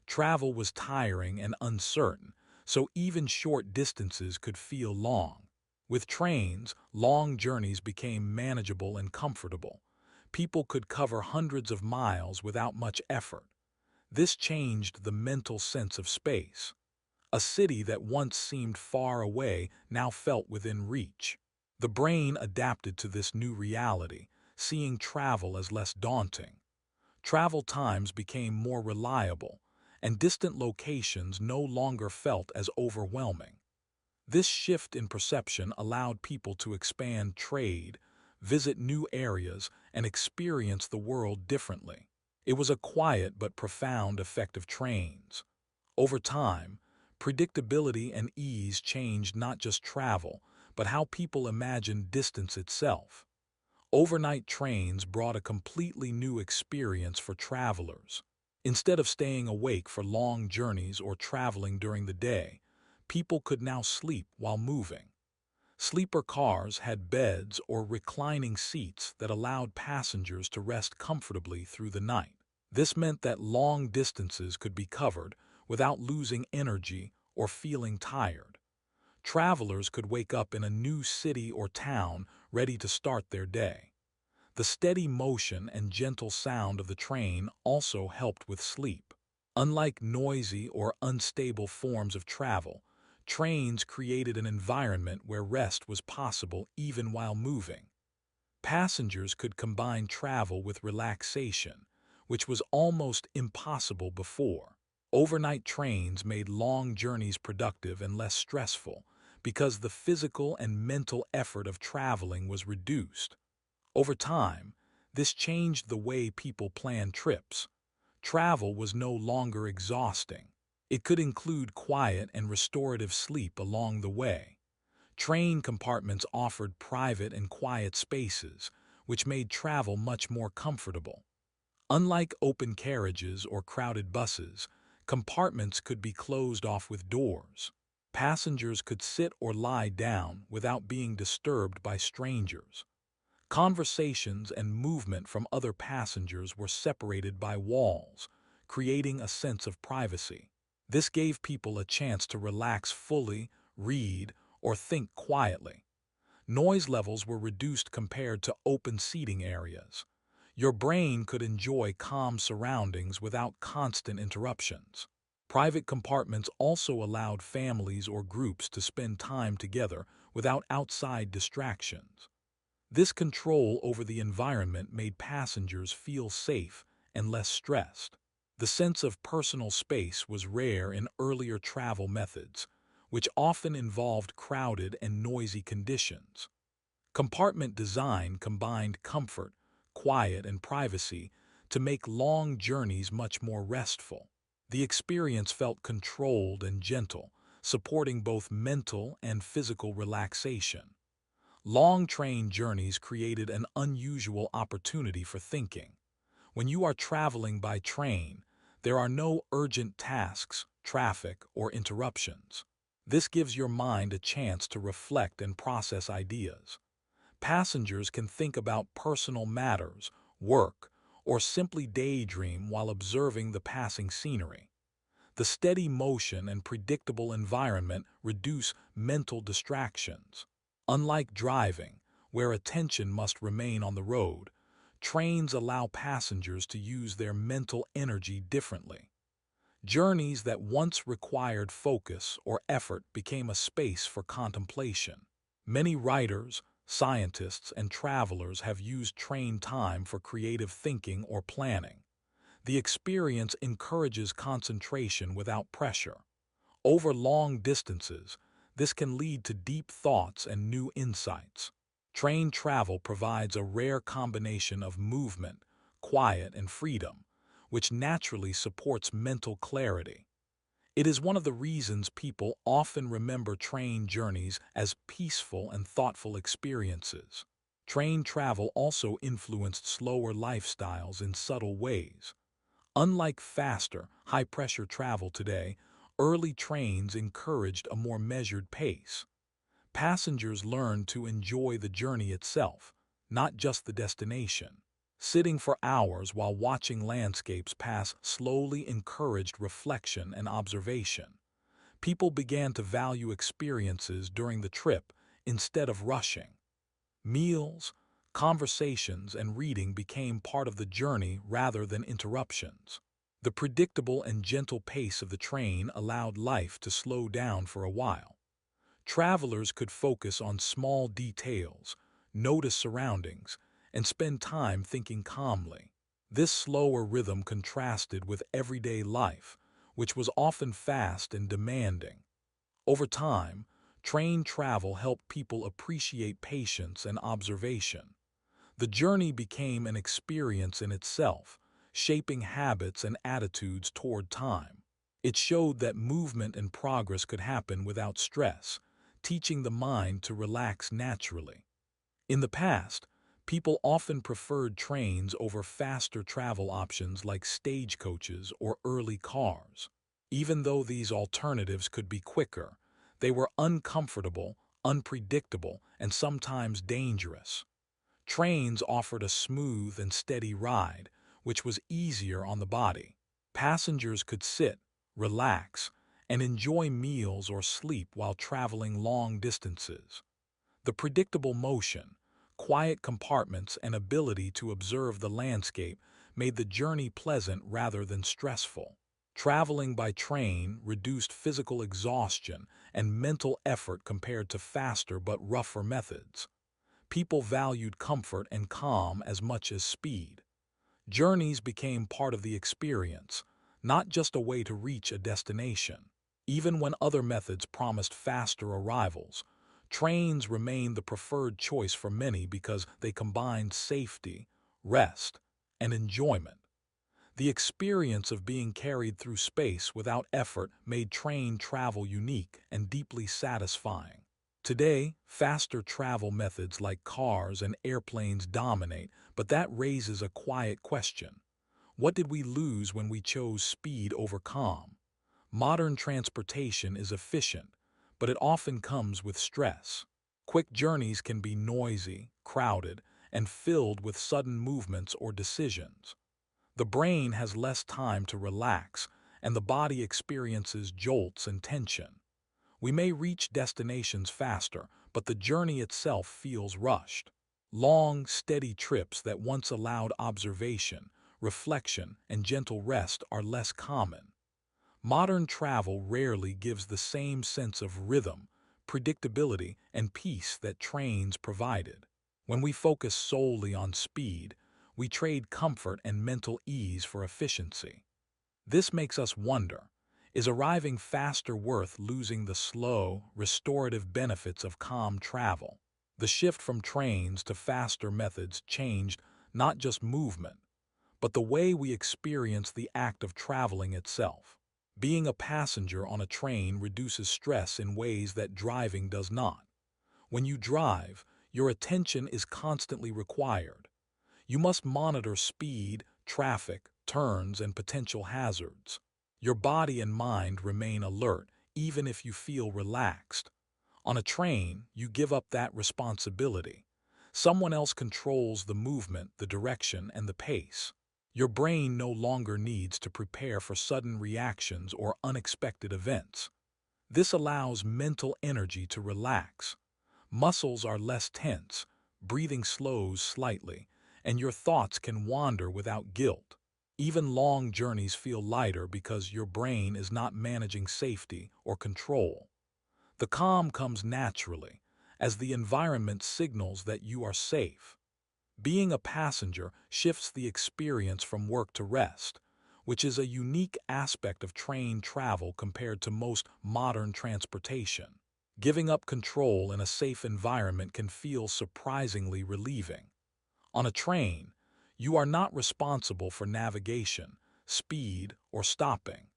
Travel was tiring and uncertain, so even short distances could feel long. With trains, long journeys became manageable and comfortable. People could cover hundreds of miles without much effort. This changed the mental sense of space. A city that once seemed far away now felt within reach. The brain adapted to this new reality, seeing travel as less daunting. Travel times became more reliable, and distant locations no longer felt as overwhelming. This shift in perception allowed people to expand trade, visit new areas, and experience the world differently. It was a quiet but profound effect of trains. Over time, predictability and ease changed not just travel, but how people imagined distance itself. Overnight trains brought a completely new experience for travelers. Instead of staying awake for long journeys or traveling during the day, people could now sleep while moving. Sleeper cars had beds or reclining seats that allowed passengers to rest comfortably through the night. This meant that long distances could be covered without losing energy or feeling tired. Travelers could wake up in a new city or town ready to start their day. The steady motion and gentle sound of the train also helped with sleep. Unlike noisy or unstable forms of travel, trains created an environment where rest was possible even while moving. Passengers could combine travel with relaxation, which was almost impossible before. Overnight trains made long journeys productive and less stressful because the physical and mental effort of traveling was reduced. Over time, this changed the way people planned trips. Travel was no longer exhausting. It could include quiet and restorative sleep along the way. Train compartments offered private and quiet spaces, which made travel much more comfortable. Unlike open carriages or crowded buses, compartments could be closed off with doors. Passengers could sit or lie down without being disturbed by strangers. Conversations and movement from other passengers were separated by walls, creating a sense of privacy. This gave people a chance to relax fully, read, or think quietly. Noise levels were reduced compared to open seating areas. Your brain could enjoy calm surroundings without constant interruptions. Private compartments also allowed families or groups to spend time together without outside distractions. This control over the environment made passengers feel safe and less stressed. The sense of personal space was rare in earlier travel methods, which often involved crowded and noisy conditions. Compartment design combined comfort, quiet, and privacy to make long journeys much more restful. The experience felt controlled and gentle, supporting both mental and physical relaxation. Long train journeys created an unusual opportunity for thinking. When you are traveling by train, there are no urgent tasks, traffic, or interruptions. This gives your mind a chance to reflect and process ideas. Passengers can think about personal matters, work, or simply daydream while observing the passing scenery. The steady motion and predictable environment reduce mental distractions. Unlike driving, where attention must remain on the road, trains allow passengers to use their mental energy differently. Journeys that once required focus or effort became a space for contemplation. Many writers, scientists, and travelers have used train time for creative thinking or planning. The experience encourages concentration without pressure. Over long distances, this can lead to deep thoughts and new insights. Train travel provides a rare combination of movement, quiet, and freedom, which naturally supports mental clarity. It is one of the reasons people often remember train journeys as peaceful and thoughtful experiences. Train travel also influenced slower lifestyles in subtle ways. Unlike faster, high-pressure travel today, early trains encouraged a more measured pace. Passengers learned to enjoy the journey itself, not just the destination. Sitting for hours while watching landscapes pass slowly encouraged reflection and observation. People began to value experiences during the trip instead of rushing. Meals, conversations, and reading became part of the journey rather than interruptions. The predictable and gentle pace of the train allowed life to slow down for a while. Travelers could focus on small details, notice surroundings, and spend time thinking calmly. This slower rhythm contrasted with everyday life, which was often fast and demanding. Over time, train travel helped people appreciate patience and observation. The journey became an experience in itself, shaping habits and attitudes toward time. It showed that movement and progress could happen without stress, teaching the mind to relax naturally. In the past, people often preferred trains over faster travel options like stagecoaches or early cars. Even though these alternatives could be quicker, they were uncomfortable, unpredictable, and sometimes dangerous. Trains offered a smooth and steady ride, which was easier on the body. Passengers could sit, relax, and enjoy meals or sleep while traveling long distances. The predictable motion, Quiet compartments and ability to observe the landscape made the journey pleasant rather than stressful. Traveling by train reduced physical exhaustion and mental effort compared to faster but rougher methods. People valued comfort and calm as much as speed. Journeys became part of the experience, not just a way to reach a destination. Even when other methods promised faster arrivals, trains remained the preferred choice for many because they combined safety, rest, and enjoyment. The experience of being carried through space without effort made train travel unique and deeply satisfying. Today, faster travel methods like cars and airplanes dominate, but that raises a quiet question. What did we lose when we chose speed over calm? Modern transportation is efficient, but it often comes with stress. Quick journeys can be noisy, crowded, and filled with sudden movements or decisions. The brain has less time to relax, and the body experiences jolts and tension. We may reach destinations faster, but the journey itself feels rushed. Long, steady trips that once allowed observation, reflection, and gentle rest are less common. Modern travel rarely gives the same sense of rhythm, predictability, and peace that trains provided. When we focus solely on speed, we trade comfort and mental ease for efficiency. This makes us wonder, is arriving faster worth losing the slow, restorative benefits of calm travel? The shift from trains to faster methods changed not just movement, but the way we experience the act of traveling itself. Being a passenger on a train reduces stress in ways that driving does not. When you drive, your attention is constantly required. You must monitor speed, traffic, turns, and potential hazards. Your body and mind remain alert, even if you feel relaxed. On a train, you give up that responsibility. Someone else controls the movement, the direction, and the pace. Your brain no longer needs to prepare for sudden reactions or unexpected events. This allows mental energy to relax. Muscles are less tense, breathing slows slightly, and your thoughts can wander without guilt. Even long journeys feel lighter because your brain is not managing safety or control. The calm comes naturally, as the environment signals that you are safe. Being a passenger shifts the experience from work to rest, which is a unique aspect of train travel compared to most modern transportation. Giving up control in a safe environment can feel surprisingly relieving. On a train, you are not responsible for navigation, speed, or stopping.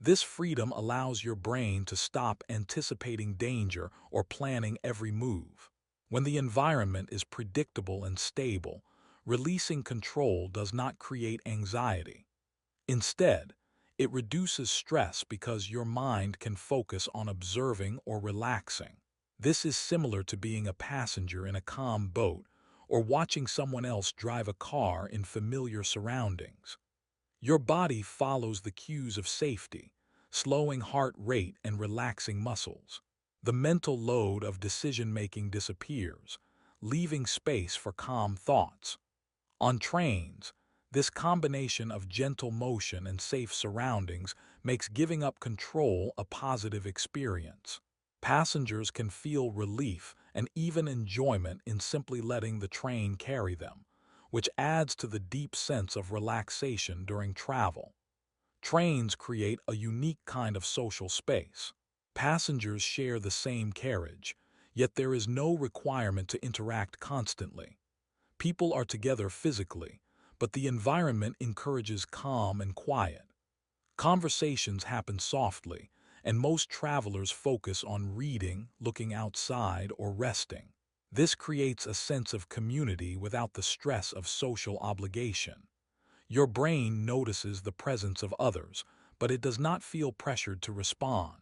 This freedom allows your brain to stop anticipating danger or planning every move. When the environment is predictable and stable, releasing control does not create anxiety. Instead, it reduces stress because your mind can focus on observing or relaxing. This is similar to being a passenger in a calm boat or watching someone else drive a car in familiar surroundings. Your body follows the cues of safety, slowing heart rate and relaxing muscles. The mental load of decision-making disappears, leaving space for calm thoughts. On trains, this combination of gentle motion and safe surroundings makes giving up control a positive experience. Passengers can feel relief and even enjoyment in simply letting the train carry them, which adds to the deep sense of relaxation during travel. Trains create a unique kind of social space. Passengers share the same carriage, yet there is no requirement to interact constantly. People are together physically, but the environment encourages calm and quiet. Conversations happen softly, and most travelers focus on reading, looking outside, or resting. This creates a sense of community without the stress of social obligation. Your brain notices the presence of others, but it does not feel pressured to respond.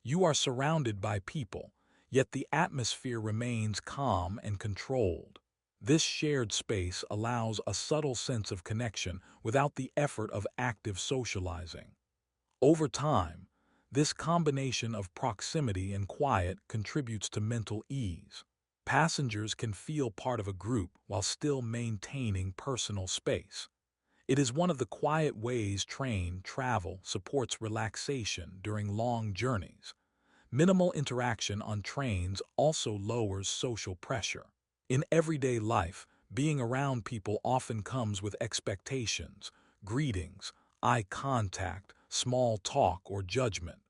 You are surrounded by people, yet the atmosphere remains calm and controlled. This shared space allows a subtle sense of connection without the effort of active socializing. Over time, this combination of proximity and quiet contributes to mental ease. Passengers can feel part of a group while still maintaining personal space. It is one of the quiet ways train travel supports relaxation during long journeys. Minimal interaction on trains also lowers social pressure. In everyday life, being around people often comes with expectations, greetings, eye contact, small talk, or judgment.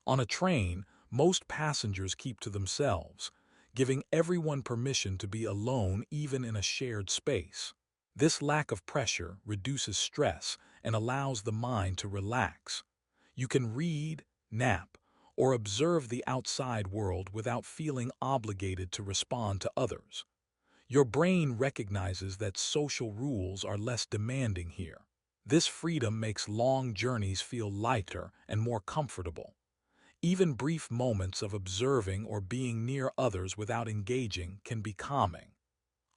On a train, most passengers keep to themselves, giving everyone permission to be alone even in a shared space. This lack of pressure reduces stress and allows the mind to relax. You can read, nap, or observe the outside world without feeling obligated to respond to others. Your brain recognizes that social rules are less demanding here. This freedom makes long journeys feel lighter and more comfortable. Even brief moments of observing or being near others without engaging can be calming.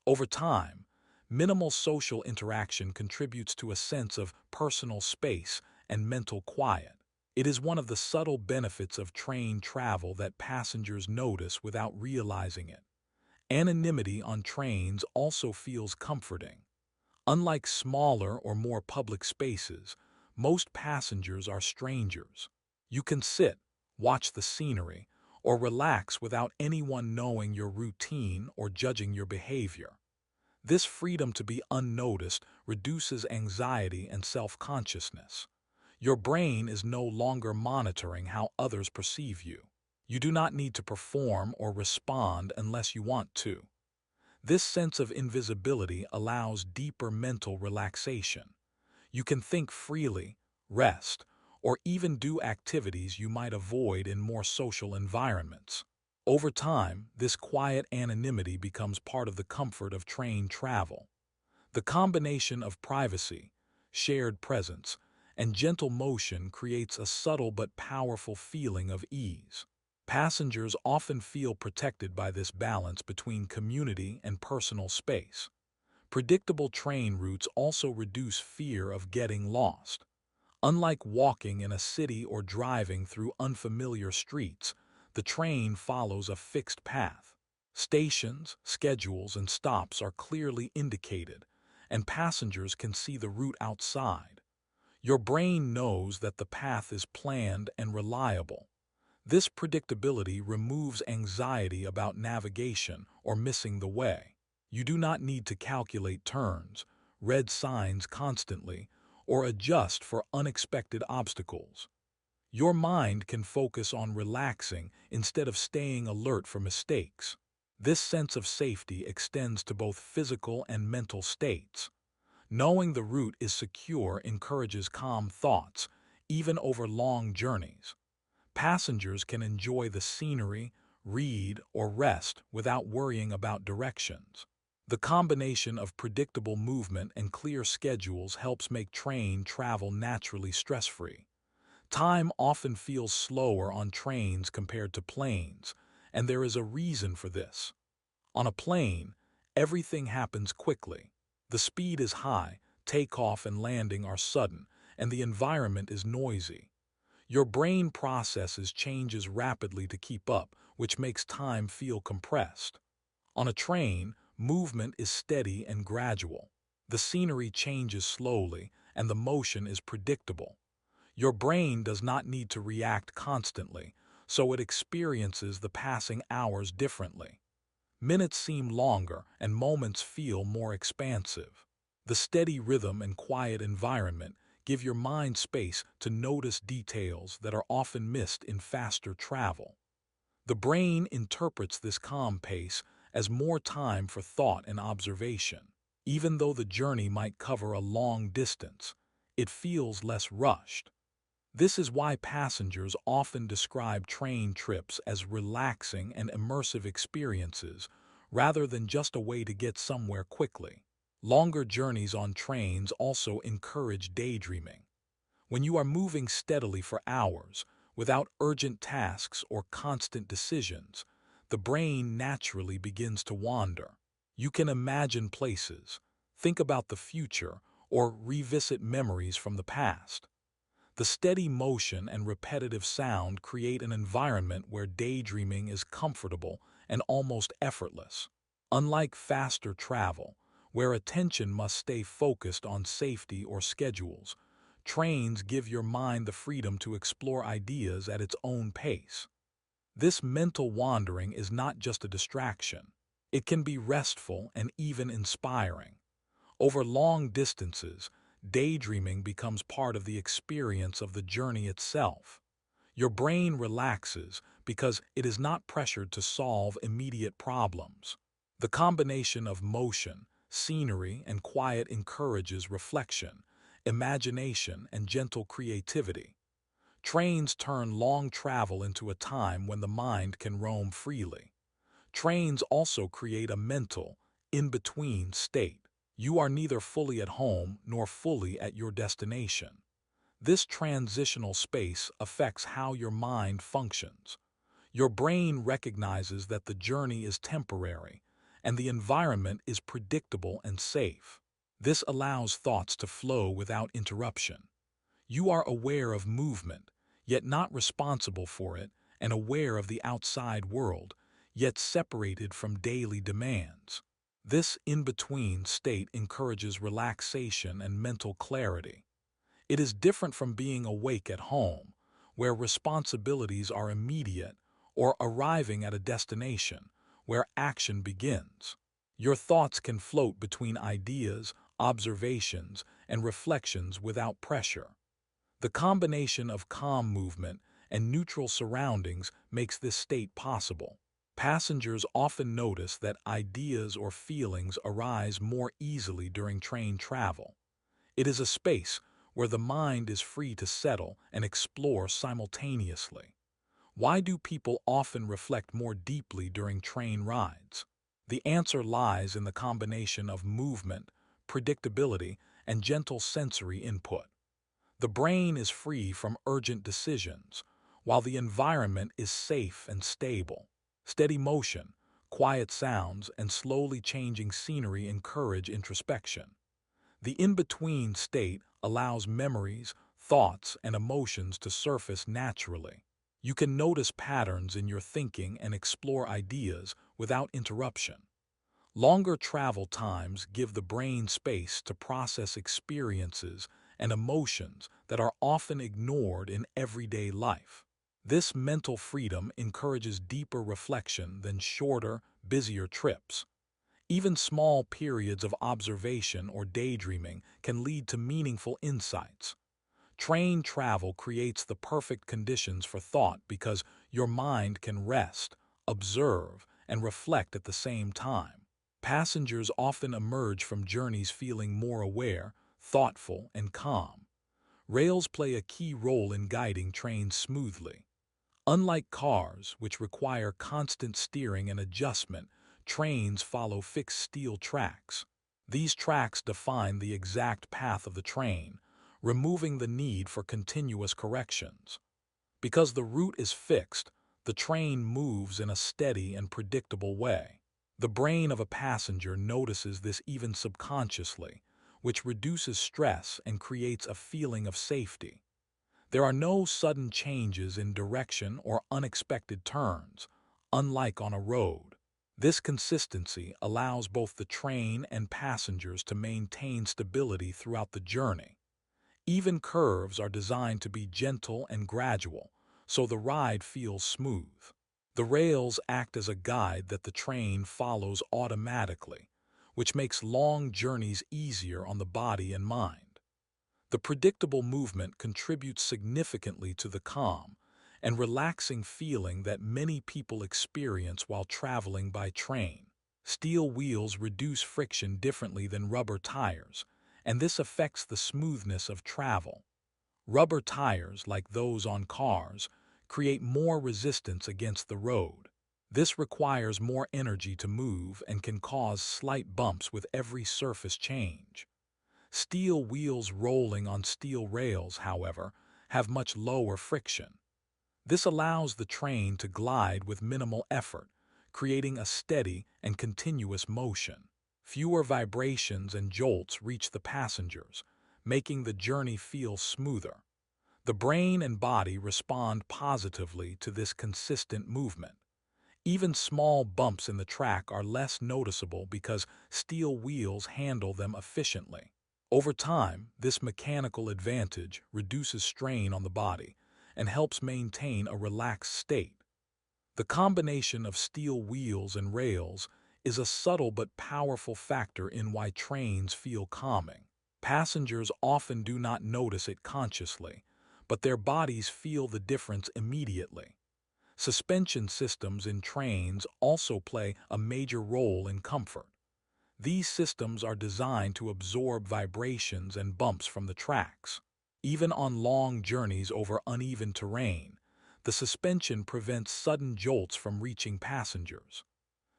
Over time, minimal social interaction contributes to a sense of personal space and mental quiet. It is one of the subtle benefits of train travel that passengers notice without realizing it. Anonymity on trains also feels comforting. Unlike smaller or more public spaces, most passengers are strangers. You can sit, watch the scenery, or relax without anyone knowing your routine or judging your behavior. This freedom to be unnoticed reduces anxiety and self-consciousness. Your brain is no longer monitoring how others perceive you. You do not need to perform or respond unless you want to. This sense of invisibility allows deeper mental relaxation. You can think freely, rest, or even do activities you might avoid in more social environments. Over time, this quiet anonymity becomes part of the comfort of train travel. The combination of privacy, shared presence, and gentle motion creates a subtle but powerful feeling of ease. Passengers often feel protected by this balance between community and personal space. Predictable train routes also reduce fear of getting lost. Unlike walking in a city or driving through unfamiliar streets, the train follows a fixed path. Stations, schedules, and stops are clearly indicated, and passengers can see the route outside. Your brain knows that the path is planned and reliable. This predictability removes anxiety about navigation or missing the way. You do not need to calculate turns, read signs constantly, or adjust for unexpected obstacles. Your mind can focus on relaxing instead of staying alert for mistakes. This sense of safety extends to both physical and mental states. Knowing the route is secure encourages calm thoughts, even over long journeys. Passengers can enjoy the scenery, read, or rest without worrying about directions. The combination of predictable movement and clear schedules helps make train travel naturally stress-free. Time often feels slower on trains compared to planes, and there is a reason for this. On a plane, everything happens quickly. The speed is high, takeoff and landing are sudden, and the environment is noisy. Your brain processes changes rapidly to keep up, which makes time feel compressed. On a train, movement is steady and gradual. The scenery changes slowly, and the motion is predictable. Your brain does not need to react constantly, so it experiences the passing hours differently. Minutes seem longer, and moments feel more expansive. The steady rhythm and quiet environment give your mind space to notice details that are often missed in faster travel. The brain interprets this calm pace as more time for thought and observation. Even though the journey might cover a long distance, it feels less rushed. This is why passengers often describe train trips as relaxing and immersive experiences rather than just a way to get somewhere quickly. Longer journeys on trains also encourage daydreaming. When you are moving steadily for hours, without urgent tasks or constant decisions, the brain naturally begins to wander. You can imagine places, think about the future, or revisit memories from the past. The steady motion and repetitive sound create an environment where daydreaming is comfortable and almost effortless. Unlike faster travel, where attention must stay focused on safety or schedules, trains give your mind the freedom to explore ideas at its own pace. This mental wandering is not just a distraction. It can be restful and even inspiring. Over long distances, daydreaming becomes part of the experience of the journey itself. Your brain relaxes because it is not pressured to solve immediate problems. The combination of motion, scenery, and quiet encourages reflection, imagination, and gentle creativity. Trains turn long travel into a time when the mind can roam freely. Trains also create a mental, in-between state. You are neither fully at home nor fully at your destination. This transitional space affects how your mind functions. Your brain recognizes that the journey is temporary, and the environment is predictable and safe. This allows thoughts to flow without interruption. You are aware of movement, yet not responsible for it, and aware of the outside world, yet separated from daily demands. This in-between state encourages relaxation and mental clarity. It is different from being awake at home, where responsibilities are immediate, or arriving at a destination, where action begins. Your thoughts can float between ideas, observations, and reflections without pressure. The combination of calm movement and neutral surroundings makes this state possible. Passengers often notice that ideas or feelings arise more easily during train travel. It is a space where the mind is free to settle and explore simultaneously. Why do people often reflect more deeply during train rides? The answer lies in the combination of movement, predictability, and gentle sensory input. The brain is free from urgent decisions, while the environment is safe and stable. Steady motion, quiet sounds, and slowly changing scenery encourage introspection. The in-between state allows memories, thoughts, and emotions to surface naturally. You can notice patterns in your thinking and explore ideas without interruption. Longer travel times give the brain space to process experiences and emotions that are often ignored in everyday life. This mental freedom encourages deeper reflection than shorter, busier trips. Even small periods of observation or daydreaming can lead to meaningful insights. Train travel creates the perfect conditions for thought because your mind can rest, observe, and reflect at the same time. Passengers often emerge from journeys feeling more aware, thoughtful, and calm. Rails play a key role in guiding trains smoothly. Unlike cars, which require constant steering and adjustment, trains follow fixed steel tracks. These tracks define the exact path of the train, removing the need for continuous corrections. Because the route is fixed, the train moves in a steady and predictable way. The brain of a passenger notices this even subconsciously, which reduces stress and creates a feeling of safety. There are no sudden changes in direction or unexpected turns, unlike on a road. This consistency allows both the train and passengers to maintain stability throughout the journey. Even curves are designed to be gentle and gradual, so the ride feels smooth. The rails act as a guide that the train follows automatically, which makes long journeys easier on the body and mind. The predictable movement contributes significantly to the calm and relaxing feeling that many people experience while traveling by train. Steel wheels reduce friction differently than rubber tires, and this affects the smoothness of travel. Rubber tires, like those on cars, create more resistance against the road. This requires more energy to move and can cause slight bumps with every surface change. Steel wheels rolling on steel rails, however, have much lower friction. This allows the train to glide with minimal effort, creating a steady and continuous motion. Fewer vibrations and jolts reach the passengers, making the journey feel smoother. The brain and body respond positively to this consistent movement. Even small bumps in the track are less noticeable because steel wheels handle them efficiently. Over time, this mechanical advantage reduces strain on the body and helps maintain a relaxed state. The combination of steel wheels and rails is a subtle but powerful factor in why trains feel calming. Passengers often do not notice it consciously, but their bodies feel the difference immediately. Suspension systems in trains also play a major role in comfort. These systems are designed to absorb vibrations and bumps from the tracks. Even on long journeys over uneven terrain, the suspension prevents sudden jolts from reaching passengers.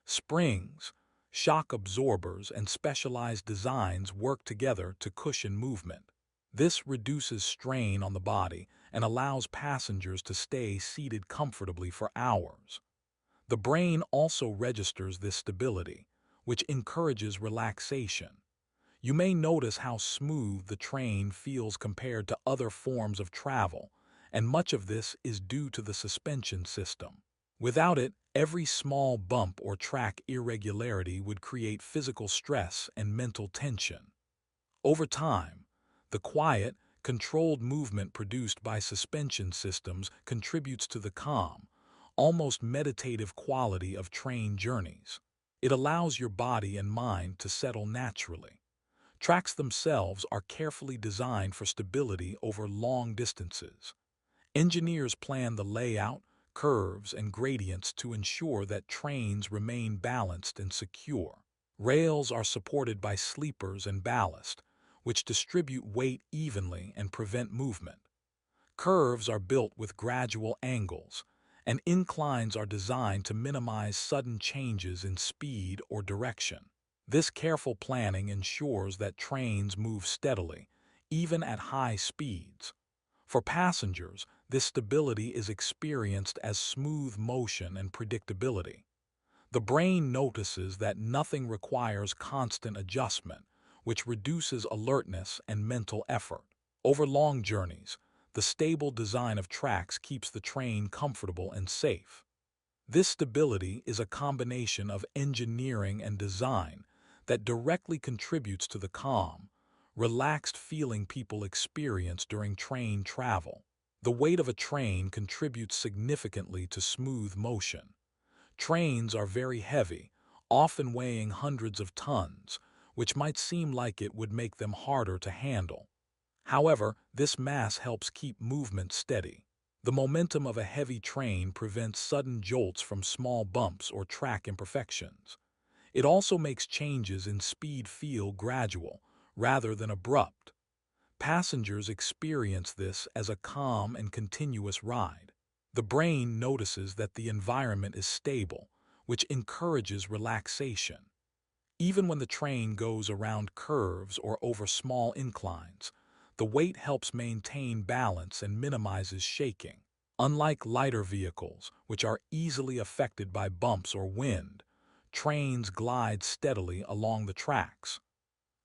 Springs, shock absorbers, and specialized designs work together to cushion movement. This reduces strain on the body and allows passengers to stay seated comfortably for hours. The brain also registers this stability, which encourages relaxation. You may notice how smooth the train feels compared to other forms of travel, and much of this is due to the suspension system. Without it, every small bump or track irregularity would create physical stress and mental tension. Over time, the quiet, controlled movement produced by suspension systems contributes to the calm, almost meditative quality of train journeys. It allows your body and mind to settle naturally. Tracks themselves are carefully designed for stability over long distances. Engineers plan the layout, curves, and gradients to ensure that trains remain balanced and secure. Rails are supported by sleepers and ballast, which distribute weight evenly and prevent movement. Curves are built with gradual angles, and inclines are designed to minimize sudden changes in speed or direction. This careful planning ensures that trains move steadily, even at high speeds. For passengers, this stability is experienced as smooth motion and predictability. The brain notices that nothing requires constant adjustment, which reduces alertness and mental effort. Over long journeys, the stable design of tracks keeps the train comfortable and safe. This stability is a combination of engineering and design that directly contributes to the calm, relaxed feeling people experience during train travel. The weight of a train contributes significantly to smooth motion. Trains are very heavy, often weighing hundreds of tons, which might seem like it would make them harder to handle. However, this mass helps keep movement steady. The momentum of a heavy train prevents sudden jolts from small bumps or track imperfections. It also makes changes in speed feel gradual, rather than abrupt. Passengers experience this as a calm and continuous ride. The brain notices that the environment is stable, which encourages relaxation. Even when the train goes around curves or over small inclines, the weight helps maintain balance and minimizes shaking. Unlike lighter vehicles, which are easily affected by bumps or wind, trains glide steadily along the tracks.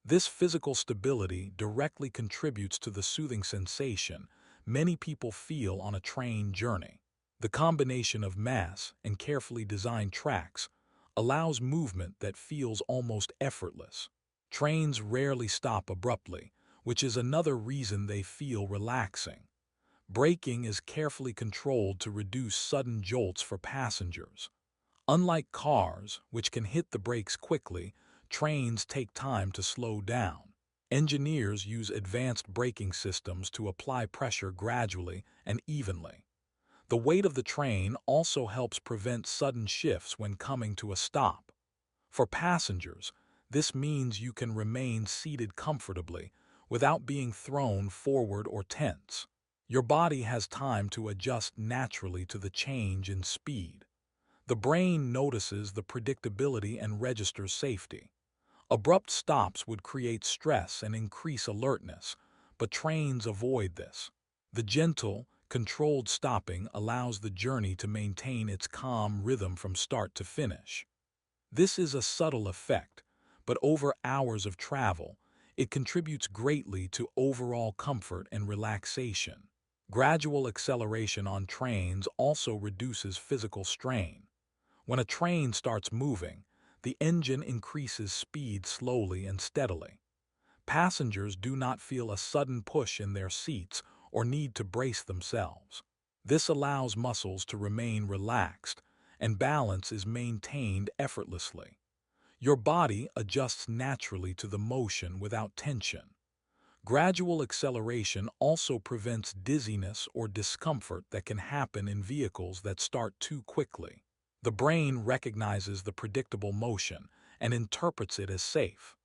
This physical stability directly contributes to the soothing sensation many people feel on a train journey. The combination of mass and carefully designed tracks allows movement that feels almost effortless. Trains rarely stop abruptly, which is another reason they feel relaxing. Braking is carefully controlled to reduce sudden jolts for passengers. Unlike cars, which can hit the brakes quickly, trains take time to slow down. Engineers use advanced braking systems to apply pressure gradually and evenly. The weight of the train also helps prevent sudden shifts when coming to a stop. For passengers, this means you can remain seated comfortably without being thrown forward or tense. Your body has time to adjust naturally to the change in speed. The brain notices the predictability and registers safety. Abrupt stops would create stress and increase alertness, but trains avoid this. The gentle, controlled stopping allows the journey to maintain its calm rhythm from start to finish. This is a subtle effect, but over hours of travel, it contributes greatly to overall comfort and relaxation. Gradual acceleration on trains also reduces physical strain. When a train starts moving, the engine increases speed slowly and steadily. Passengers do not feel a sudden push in their seats or need to brace themselves. This allows muscles to remain relaxed, and balance is maintained effortlessly. Your body adjusts naturally to the motion without tension. Gradual acceleration also prevents dizziness or discomfort that can happen in vehicles that start too quickly. The brain recognizes the predictable motion and interprets it as safe.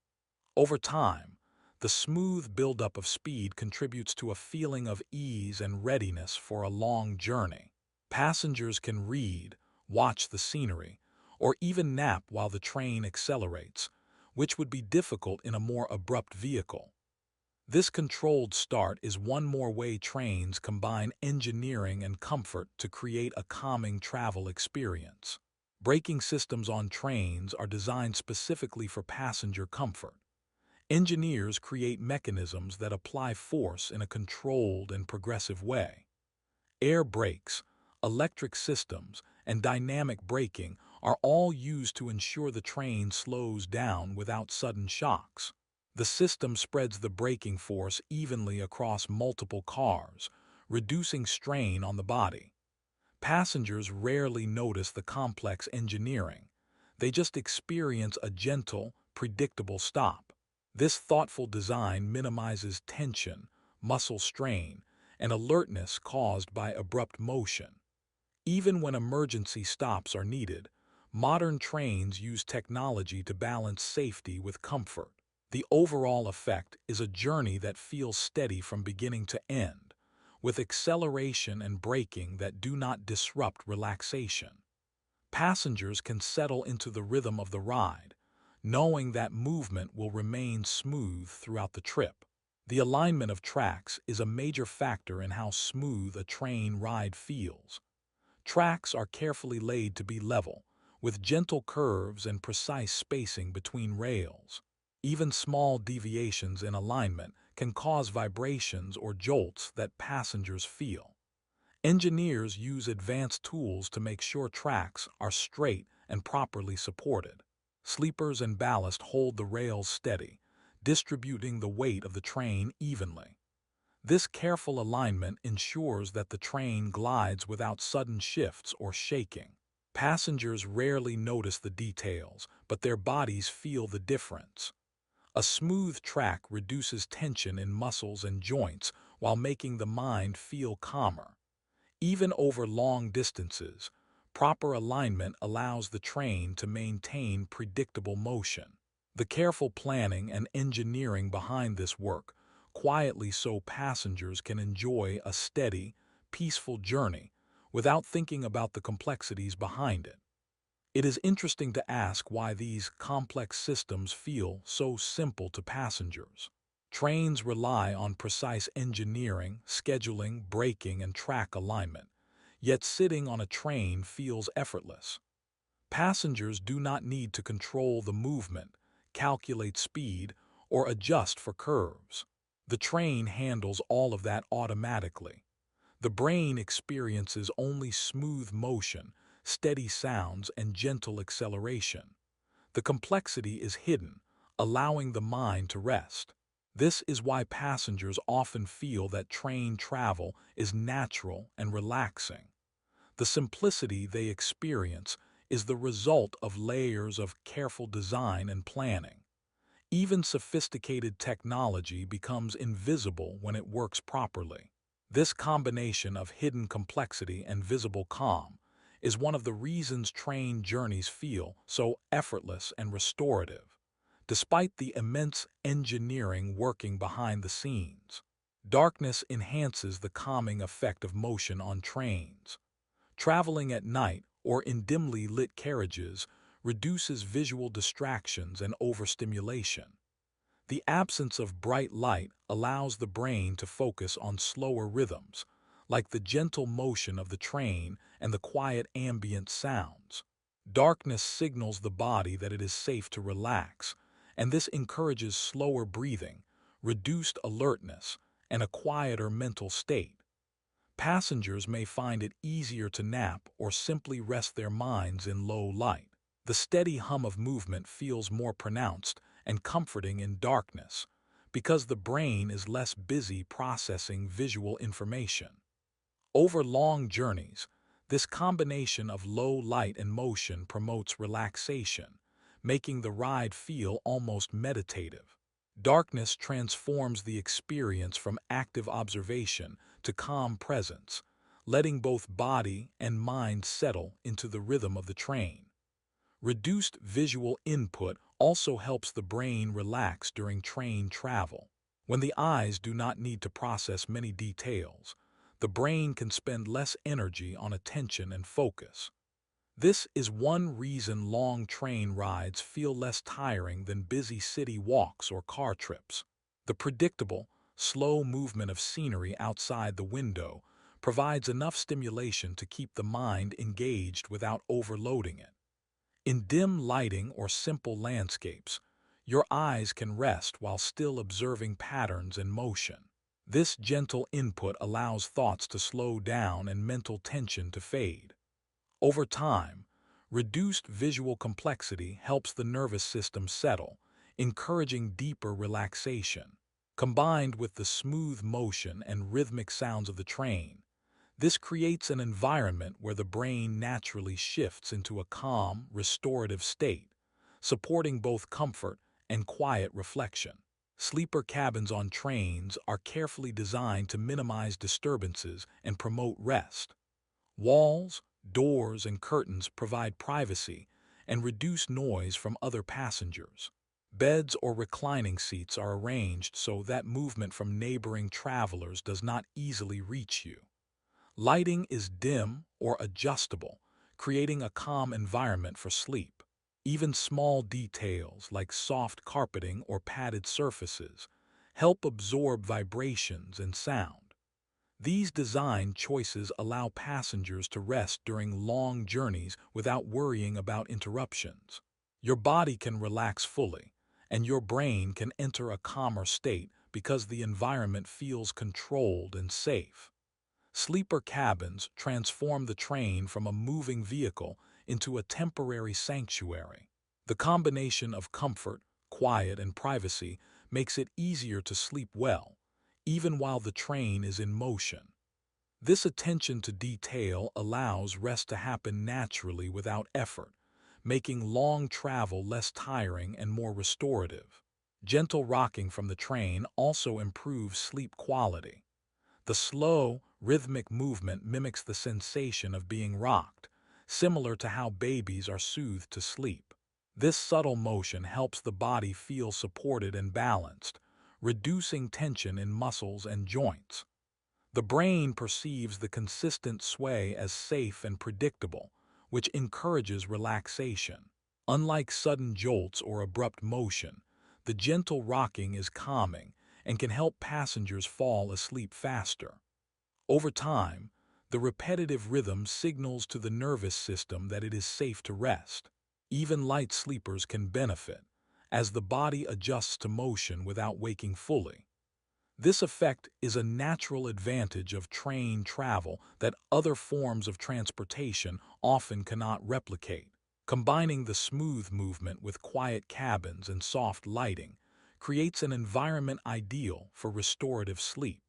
Over time, the smooth buildup of speed contributes to a feeling of ease and readiness for a long journey. Passengers can read, watch the scenery, or even nap while the train accelerates, which would be difficult in a more abrupt vehicle. This controlled start is one more way trains combine engineering and comfort to create a calming travel experience. Braking systems on trains are designed specifically for passenger comfort. Engineers create mechanisms that apply force in a controlled and progressive way. Air brakes, electric systems, and dynamic braking are all used to ensure the train slows down without sudden shocks. The system spreads the braking force evenly across multiple cars, reducing strain on the body. Passengers rarely notice the complex engineering. They just experience a gentle, predictable stop. This thoughtful design minimizes tension, muscle strain, and alertness caused by abrupt motion. Even when emergency stops are needed, modern trains use technology to balance safety with comfort. The overall effect is a journey that feels steady from beginning to end, with acceleration and braking that do not disrupt relaxation. Passengers can settle into the rhythm of the ride, knowing that movement will remain smooth throughout the trip. The alignment of tracks is a major factor in how smooth a train ride feels. Tracks are carefully laid to be level, with gentle curves and precise spacing between rails. Even small deviations in alignment can cause vibrations or jolts that passengers feel. Engineers use advanced tools to make sure tracks are straight and properly supported. Sleepers and ballast hold the rails steady, distributing the weight of the train evenly. This careful alignment ensures that the train glides without sudden shifts or shaking. Passengers rarely notice the details, but their bodies feel the difference. A smooth track reduces tension in muscles and joints while making the mind feel calmer. Even over long distances, proper alignment allows the train to maintain predictable motion. The careful planning and engineering behind this work quietly so passengers can enjoy a steady, peaceful journey without thinking about the complexities behind it. It is interesting to ask why these complex systems feel so simple to passengers. Trains rely on precise engineering, scheduling, braking, and track alignment, yet sitting on a train feels effortless. Passengers do not need to control the movement, calculate speed, or adjust for curves. The train handles all of that automatically. The brain experiences only smooth motion, steady sounds, and gentle acceleration. The complexity is hidden, allowing the mind to rest. This is why passengers often feel that train travel is natural and relaxing. The simplicity they experience is the result of layers of careful design and planning. Even sophisticated technology becomes invisible when it works properly. This combination of hidden complexity and visible calm is one of the reasons train journeys feel so effortless and restorative, despite the immense engineering working behind the scenes. Darkness enhances the calming effect of motion on trains. Traveling at night or in dimly lit carriages reduces visual distractions and overstimulation. The absence of bright light allows the brain to focus on slower rhythms, like the gentle motion of the train and the quiet ambient sounds. Darkness signals the body that it is safe to relax, and this encourages slower breathing, reduced alertness, and a quieter mental state. Passengers may find it easier to nap or simply rest their minds in low light. The steady hum of movement feels more pronounced and comforting in darkness because the brain is less busy processing visual information. Over long journeys, this combination of low light and motion promotes relaxation, making the ride feel almost meditative. Darkness transforms the experience from active observation to calm presence, letting both body and mind settle into the rhythm of the train. Reduced visual input also helps the brain relax during train travel. When the eyes do not need to process many details, the brain can spend less energy on attention and focus. This is one reason long train rides feel less tiring than busy city walks or car trips. The predictable, slow movement of scenery outside the window provides enough stimulation to keep the mind engaged without overloading it. In dim lighting or simple landscapes, your eyes can rest while still observing patterns and motion. This gentle input allows thoughts to slow down and mental tension to fade. Over time, reduced visual complexity helps the nervous system settle, encouraging deeper relaxation. Combined with the smooth motion and rhythmic sounds of the train, this creates an environment where the brain naturally shifts into a calm, restorative state, supporting both comfort and quiet reflection. Sleeper cabins on trains are carefully designed to minimize disturbances and promote rest. Walls, doors, and curtains provide privacy and reduce noise from other passengers. Beds or reclining seats are arranged so that movement from neighboring travelers does not easily reach you. Lighting is dim or adjustable, creating a calm environment for sleep. Even small details like soft carpeting or padded surfaces help absorb vibrations and sound. These design choices allow passengers to rest during long journeys without worrying about interruptions. Your body can relax fully, and your brain can enter a calmer state because the environment feels controlled and safe. Sleeper cabins transform the train from a moving vehicle into a temporary sanctuary. The combination of comfort, quiet, and privacy makes it easier to sleep well, even while the train is in motion. This attention to detail allows rest to happen naturally without effort, making long travel less tiring and more restorative. Gentle rocking from the train also improves sleep quality. The slow, rhythmic movement mimics the sensation of being rocked, similar to how babies are soothed to sleep. This subtle motion helps the body feel supported and balanced, reducing tension in muscles and joints. The brain perceives the consistent sway as safe and predictable, which encourages relaxation. Unlike sudden jolts or abrupt motion, the gentle rocking is calming and can help passengers fall asleep faster. Over time, the repetitive rhythm signals to the nervous system that it is safe to rest. Even light sleepers can benefit, as the body adjusts to motion without waking fully. This effect is a natural advantage of train travel that other forms of transportation often cannot replicate. Combining the smooth movement with quiet cabins and soft lighting creates an environment ideal for restorative sleep.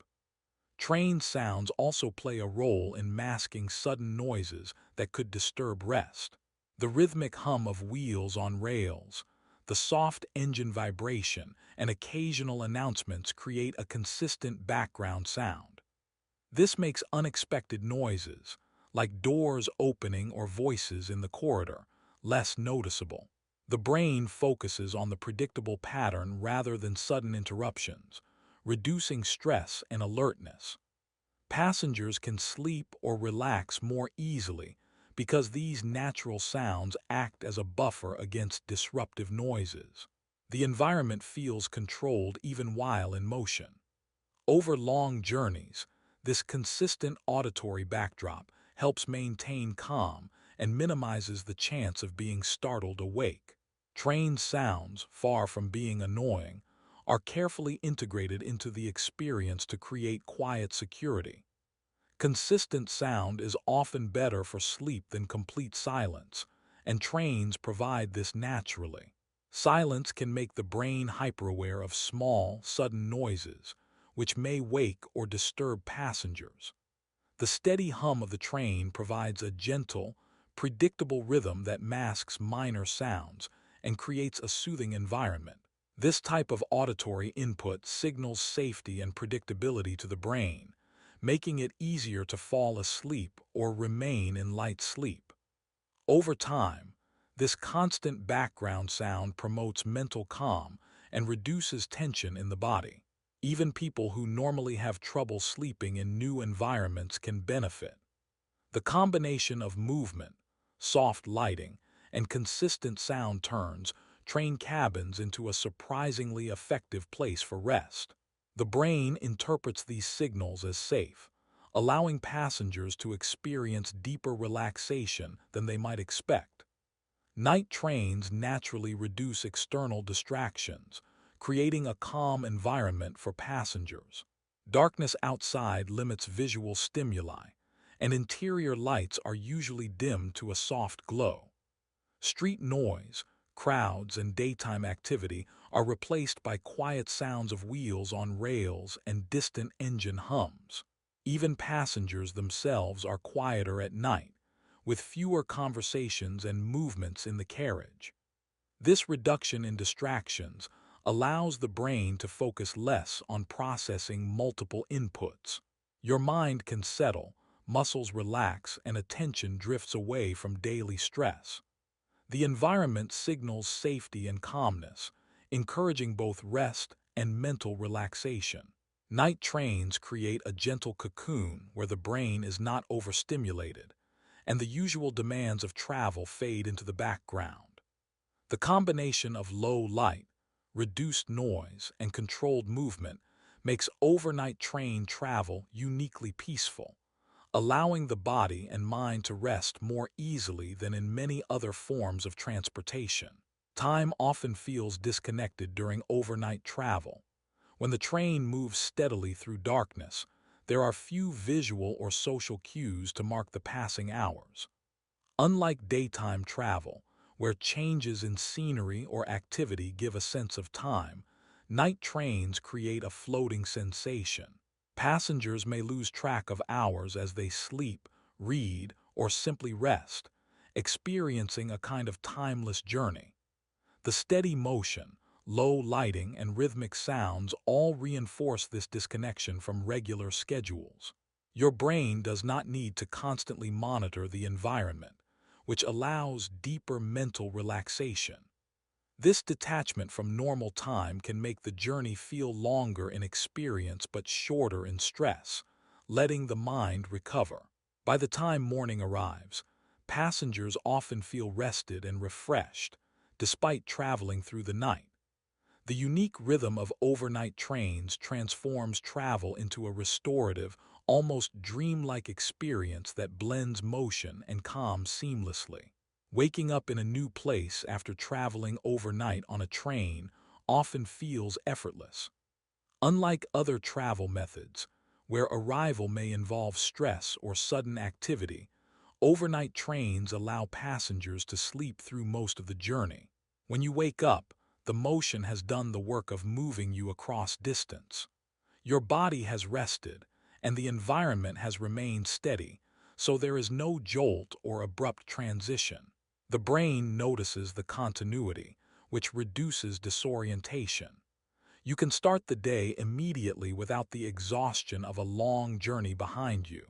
Train sounds also play a role in masking sudden noises that could disturb rest. The rhythmic hum of wheels on rails, the soft engine vibration, and occasional announcements create a consistent background sound. This makes unexpected noises, like doors opening or voices in the corridor, less noticeable. The brain focuses on the predictable pattern rather than sudden interruptions, reducing stress and alertness. Passengers can sleep or relax more easily because these natural sounds act as a buffer against disruptive noises. The environment feels controlled even while in motion. Over long journeys, this consistent auditory backdrop helps maintain calm and minimizes the chance of being startled awake. Train sounds, far from being annoying, are carefully integrated into the experience to create quiet security. Consistent sound is often better for sleep than complete silence, and trains provide this naturally. Silence can make the brain hyperaware of small, sudden noises, which may wake or disturb passengers. The steady hum of the train provides a gentle, predictable rhythm that masks minor sounds and creates a soothing environment. This type of auditory input signals safety and predictability to the brain, making it easier to fall asleep or remain in light sleep. Over time, this constant background sound promotes mental calm and reduces tension in the body. Even people who normally have trouble sleeping in new environments can benefit. The combination of movement, soft lighting, and consistent sound turns train cabins into a surprisingly effective place for rest. The brain interprets these signals as safe, allowing passengers to experience deeper relaxation than they might expect. Night trains naturally reduce external distractions, creating a calm environment for passengers. Darkness outside limits visual stimuli, and interior lights are usually dimmed to a soft glow. Street noise, crowds, and daytime activity are replaced by quiet sounds of wheels on rails and distant engine hums. Even passengers themselves are quieter at night, with fewer conversations and movements in the carriage. This reduction in distractions allows the brain to focus less on processing multiple inputs. Your mind can settle, muscles relax, and attention drifts away from daily stress. The environment signals safety and calmness, encouraging both rest and mental relaxation. Night trains create a gentle cocoon where the brain is not overstimulated, and the usual demands of travel fade into the background. The combination of low light, reduced noise, and controlled movement makes overnight train travel uniquely peaceful, allowing the body and mind to rest more easily than in many other forms of transportation. Time often feels disconnected during overnight travel. When the train moves steadily through darkness, there are few visual or social cues to mark the passing hours. Unlike daytime travel, where changes in scenery or activity give a sense of time, night trains create a floating sensation. Passengers may lose track of hours as they sleep, read, or simply rest, experiencing a kind of timeless journey. The steady motion, low lighting, and rhythmic sounds all reinforce this disconnection from regular schedules. Your brain does not need to constantly monitor the environment, which allows deeper mental relaxation. This detachment from normal time can make the journey feel longer in experience but shorter in stress, letting the mind recover. By the time morning arrives, passengers often feel rested and refreshed, despite traveling through the night. The unique rhythm of overnight trains transforms travel into a restorative, almost dreamlike experience that blends motion and calm seamlessly. Waking up in a new place after traveling overnight on a train often feels effortless. Unlike other travel methods, where arrival may involve stress or sudden activity, overnight trains allow passengers to sleep through most of the journey. When you wake up, the motion has done the work of moving you across distance. Your body has rested, and the environment has remained steady, so there is no jolt or abrupt transition. The brain notices the continuity, which reduces disorientation. You can start the day immediately without the exhaustion of a long journey behind you.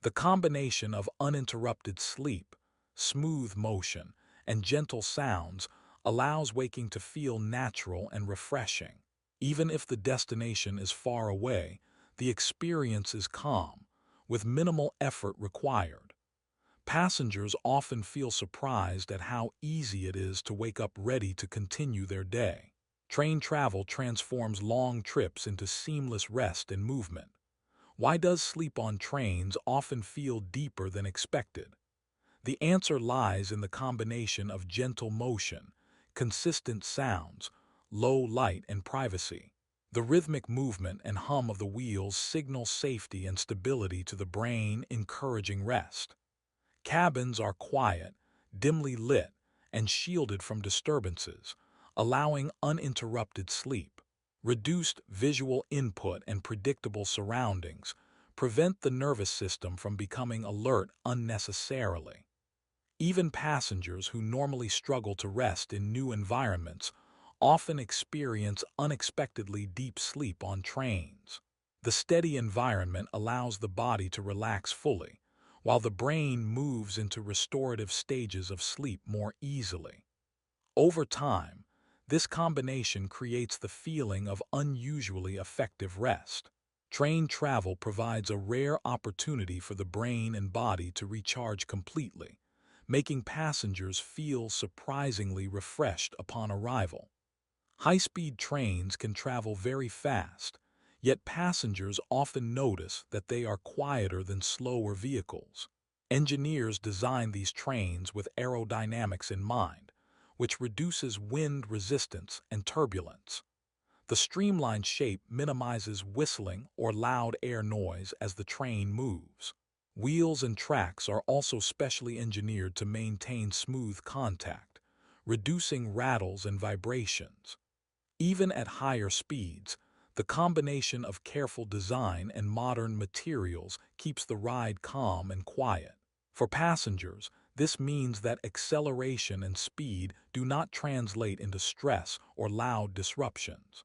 The combination of uninterrupted sleep, smooth motion, and gentle sounds allows waking to feel natural and refreshing. Even if the destination is far away, the experience is calm, with minimal effort required. Passengers often feel surprised at how easy it is to wake up ready to continue their day. Train travel transforms long trips into seamless rest and movement. Why does sleep on trains often feel deeper than expected? The answer lies in the combination of gentle motion, consistent sounds, low light, and privacy. The rhythmic movement and hum of the wheels signal safety and stability to the brain, encouraging rest. Cabins are quiet, dimly lit, and shielded from disturbances, allowing uninterrupted sleep. Reduced visual input and predictable surroundings prevent the nervous system from becoming alert unnecessarily. Even passengers who normally struggle to rest in new environments often experience unexpectedly deep sleep on trains. The steady environment allows the body to relax fully, while the brain moves into restorative stages of sleep more easily. Over time, this combination creates the feeling of unusually effective rest. Train travel provides a rare opportunity for the brain and body to recharge completely, making passengers feel surprisingly refreshed upon arrival. High-speed trains can travel very fast, yet passengers often notice that they are quieter than slower vehicles. Engineers design these trains with aerodynamics in mind, which reduces wind resistance and turbulence. The streamlined shape minimizes whistling or loud air noise as the train moves. Wheels and tracks are also specially engineered to maintain smooth contact, reducing rattles and vibrations. Even at higher speeds, the combination of careful design and modern materials keeps the ride calm and quiet. For passengers, this means that acceleration and speed do not translate into stress or loud disruptions.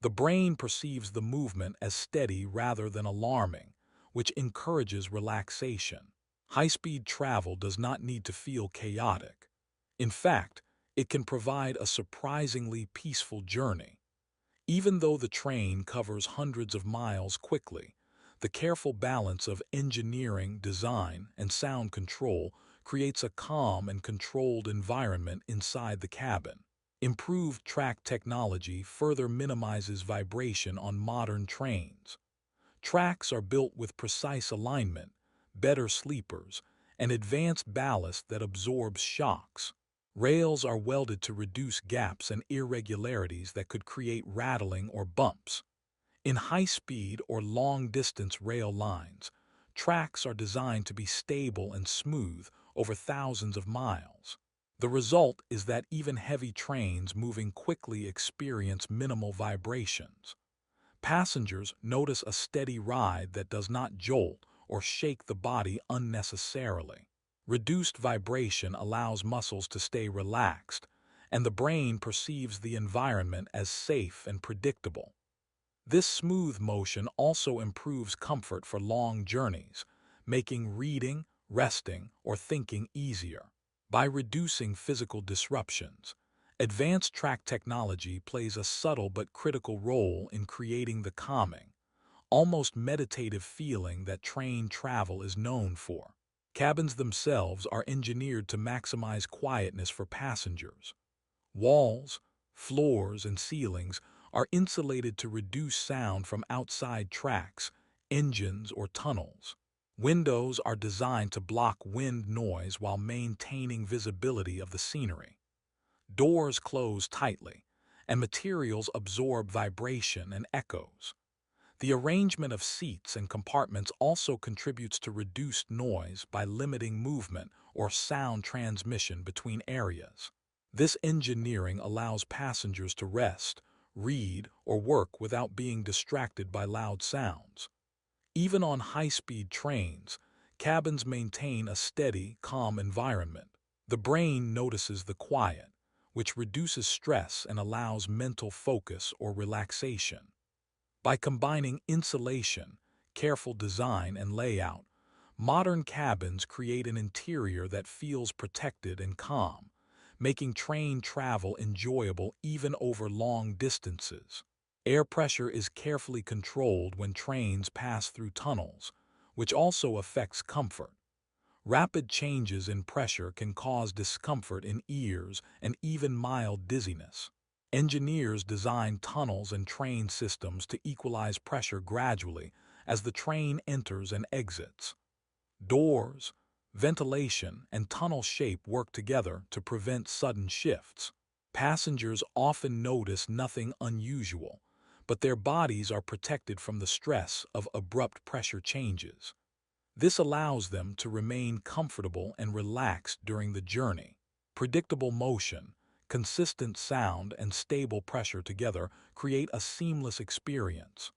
The brain perceives the movement as steady rather than alarming, which encourages relaxation. High-speed travel does not need to feel chaotic. In fact, it can provide a surprisingly peaceful journey. Even though the train covers hundreds of miles quickly, the careful balance of engineering, design, and sound control creates a calm and controlled environment inside the cabin. Improved track technology further minimizes vibration on modern trains. Tracks are built with precise alignment, better sleepers, and advanced ballast that absorbs shocks. Rails are welded to reduce gaps and irregularities that could create rattling or bumps. In high-speed or long-distance rail lines, tracks are designed to be stable and smooth over thousands of miles. The result is that even heavy trains moving quickly experience minimal vibrations. Passengers notice a steady ride that does not jolt or shake the body unnecessarily. Reduced vibration allows muscles to stay relaxed, and the brain perceives the environment as safe and predictable. This smooth motion also improves comfort for long journeys, making reading, resting, or thinking easier. By reducing physical disruptions, advanced track technology plays a subtle but critical role in creating the calming, almost meditative feeling that train travel is known for. Cabins themselves are engineered to maximize quietness for passengers. Walls, floors, and ceilings are insulated to reduce sound from outside tracks, engines, or tunnels. Windows are designed to block wind noise while maintaining visibility of the scenery. Doors close tightly, and materials absorb vibration and echoes. The arrangement of seats and compartments also contributes to reduced noise by limiting movement or sound transmission between areas. This engineering allows passengers to rest, read, or work without being distracted by loud sounds. Even on high-speed trains, cabins maintain a steady, calm environment. The brain notices the quiet, which reduces stress and allows mental focus or relaxation. By combining insulation, careful design, and layout, modern cabins create an interior that feels protected and calm, making train travel enjoyable even over long distances. Air pressure is carefully controlled when trains pass through tunnels, which also affects comfort. Rapid changes in pressure can cause discomfort in ears and even mild dizziness. Engineers design tunnels and train systems to equalize pressure gradually as the train enters and exits. Doors, ventilation, and tunnel shape work together to prevent sudden shifts. Passengers often notice nothing unusual, but their bodies are protected from the stress of abrupt pressure changes. This allows them to remain comfortable and relaxed during the journey. Predictable motion, consistent sound, and stable pressure together create a seamless experience.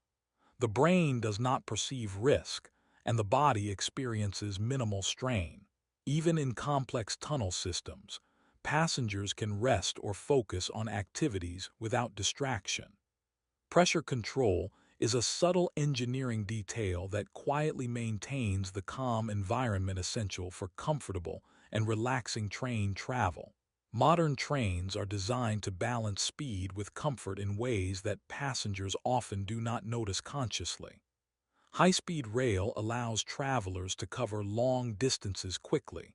The brain does not perceive risk, and the body experiences minimal strain. Even in complex tunnel systems, passengers can rest or focus on activities without distraction. Pressure control is a subtle engineering detail that quietly maintains the calm environment essential for comfortable and relaxing train travel. Modern trains are designed to balance speed with comfort in ways that passengers often do not notice consciously. High-speed rail allows travelers to cover long distances quickly,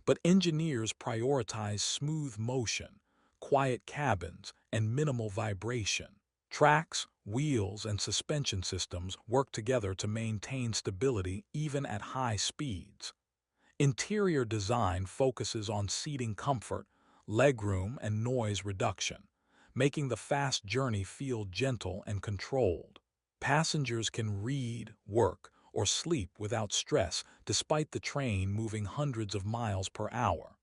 but engineers prioritize smooth motion, quiet cabins, and minimal vibration. Tracks, wheels, and suspension systems work together to maintain stability even at high speeds. Interior design focuses on seating comfort, legroom, and noise reduction, making the fast journey feel gentle and controlled. Passengers can read, work, or sleep without stress despite the train moving hundreds of miles per hour.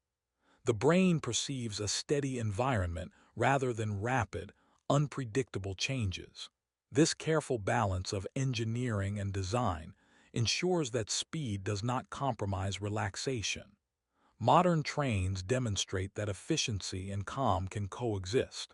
The brain perceives a steady environment rather than rapid, unpredictable changes. This careful balance of engineering and design ensures that speed does not compromise relaxation. Modern trains demonstrate that efficiency and calm can coexist.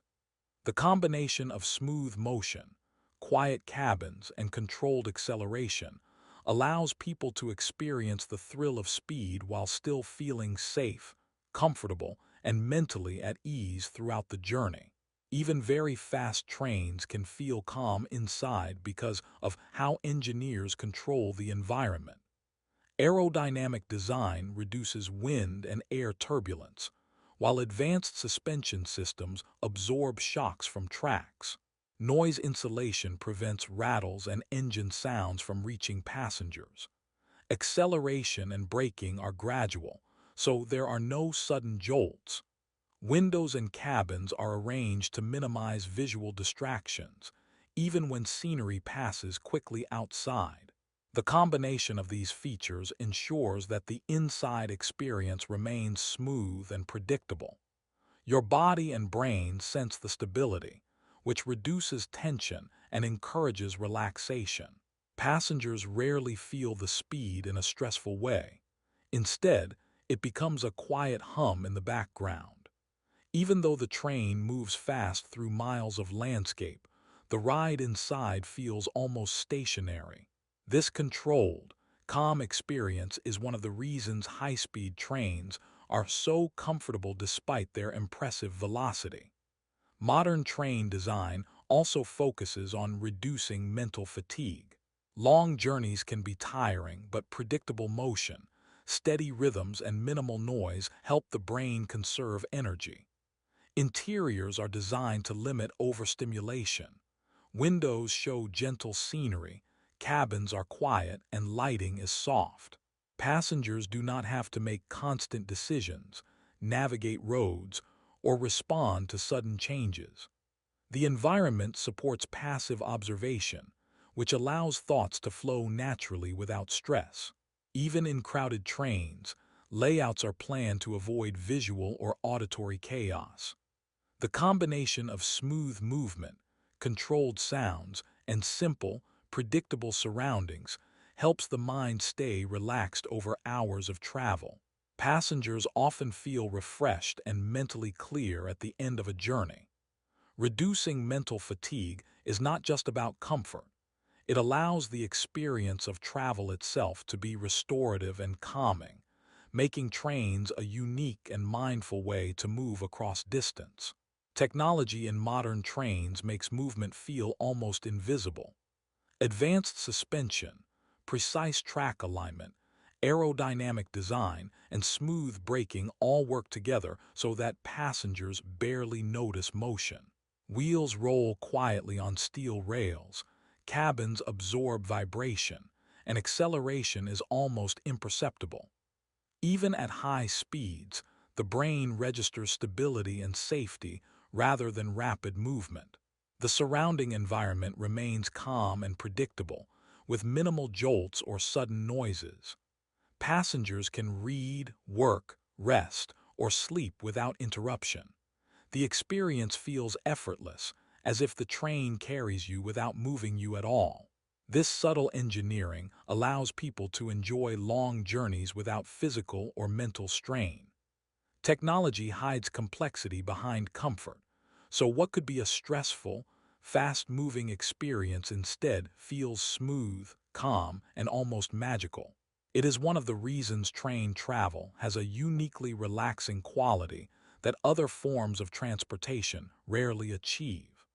The combination of smooth motion, quiet cabins, and controlled acceleration allows people to experience the thrill of speed while still feeling safe, comfortable, and mentally at ease throughout the journey. Even very fast trains can feel calm inside because of how engineers control the environment. Aerodynamic design reduces wind and air turbulence, while advanced suspension systems absorb shocks from tracks. Noise insulation prevents rattles and engine sounds from reaching passengers. Acceleration and braking are gradual, so there are no sudden jolts. Windows and cabins are arranged to minimize visual distractions, even when scenery passes quickly outside. The combination of these features ensures that the inside experience remains smooth and predictable. Your body and brain sense the stability, which reduces tension and encourages relaxation. Passengers rarely feel the speed in a stressful way. Instead, it becomes a quiet hum in the background. Even though the train moves fast through miles of landscape, the ride inside feels almost stationary. This controlled, calm experience is one of the reasons high-speed trains are so comfortable despite their impressive velocity. Modern train design also focuses on reducing mental fatigue. Long journeys can be tiring, but predictable motion, steady rhythms, and minimal noise help the brain conserve energy. Interiors are designed to limit overstimulation. Windows show gentle scenery, cabins are quiet, and lighting is soft. Passengers do not have to make constant decisions, navigate roads, or respond to sudden changes. The environment supports passive observation, which allows thoughts to flow naturally without stress. Even in crowded trains, layouts are planned to avoid visual or auditory chaos. The combination of smooth movement, controlled sounds, and simple, predictable surroundings helps the mind stay relaxed over hours of travel. Passengers often feel refreshed and mentally clear at the end of a journey. Reducing mental fatigue is not just about comfort. It allows the experience of travel itself to be restorative and calming, making trains a unique and mindful way to move across distance. Technology in modern trains makes movement feel almost invisible. Advanced suspension, precise track alignment, aerodynamic design, and smooth braking all work together so that passengers barely notice motion. Wheels roll quietly on steel rails, cabins absorb vibration, and acceleration is almost imperceptible. Even at high speeds, the brain registers stability and safety rather than rapid movement. The surrounding environment remains calm and predictable, with minimal jolts or sudden noises. Passengers can read, work, rest, or sleep without interruption. The experience feels effortless, as if the train carries you without moving you at all. This subtle engineering allows people to enjoy long journeys without physical or mental strain. Technology hides complexity behind comfort, so what could be a stressful, fast-moving experience instead feels smooth, calm, and almost magical. It is one of the reasons train travel has a uniquely relaxing quality that other forms of transportation rarely achieve.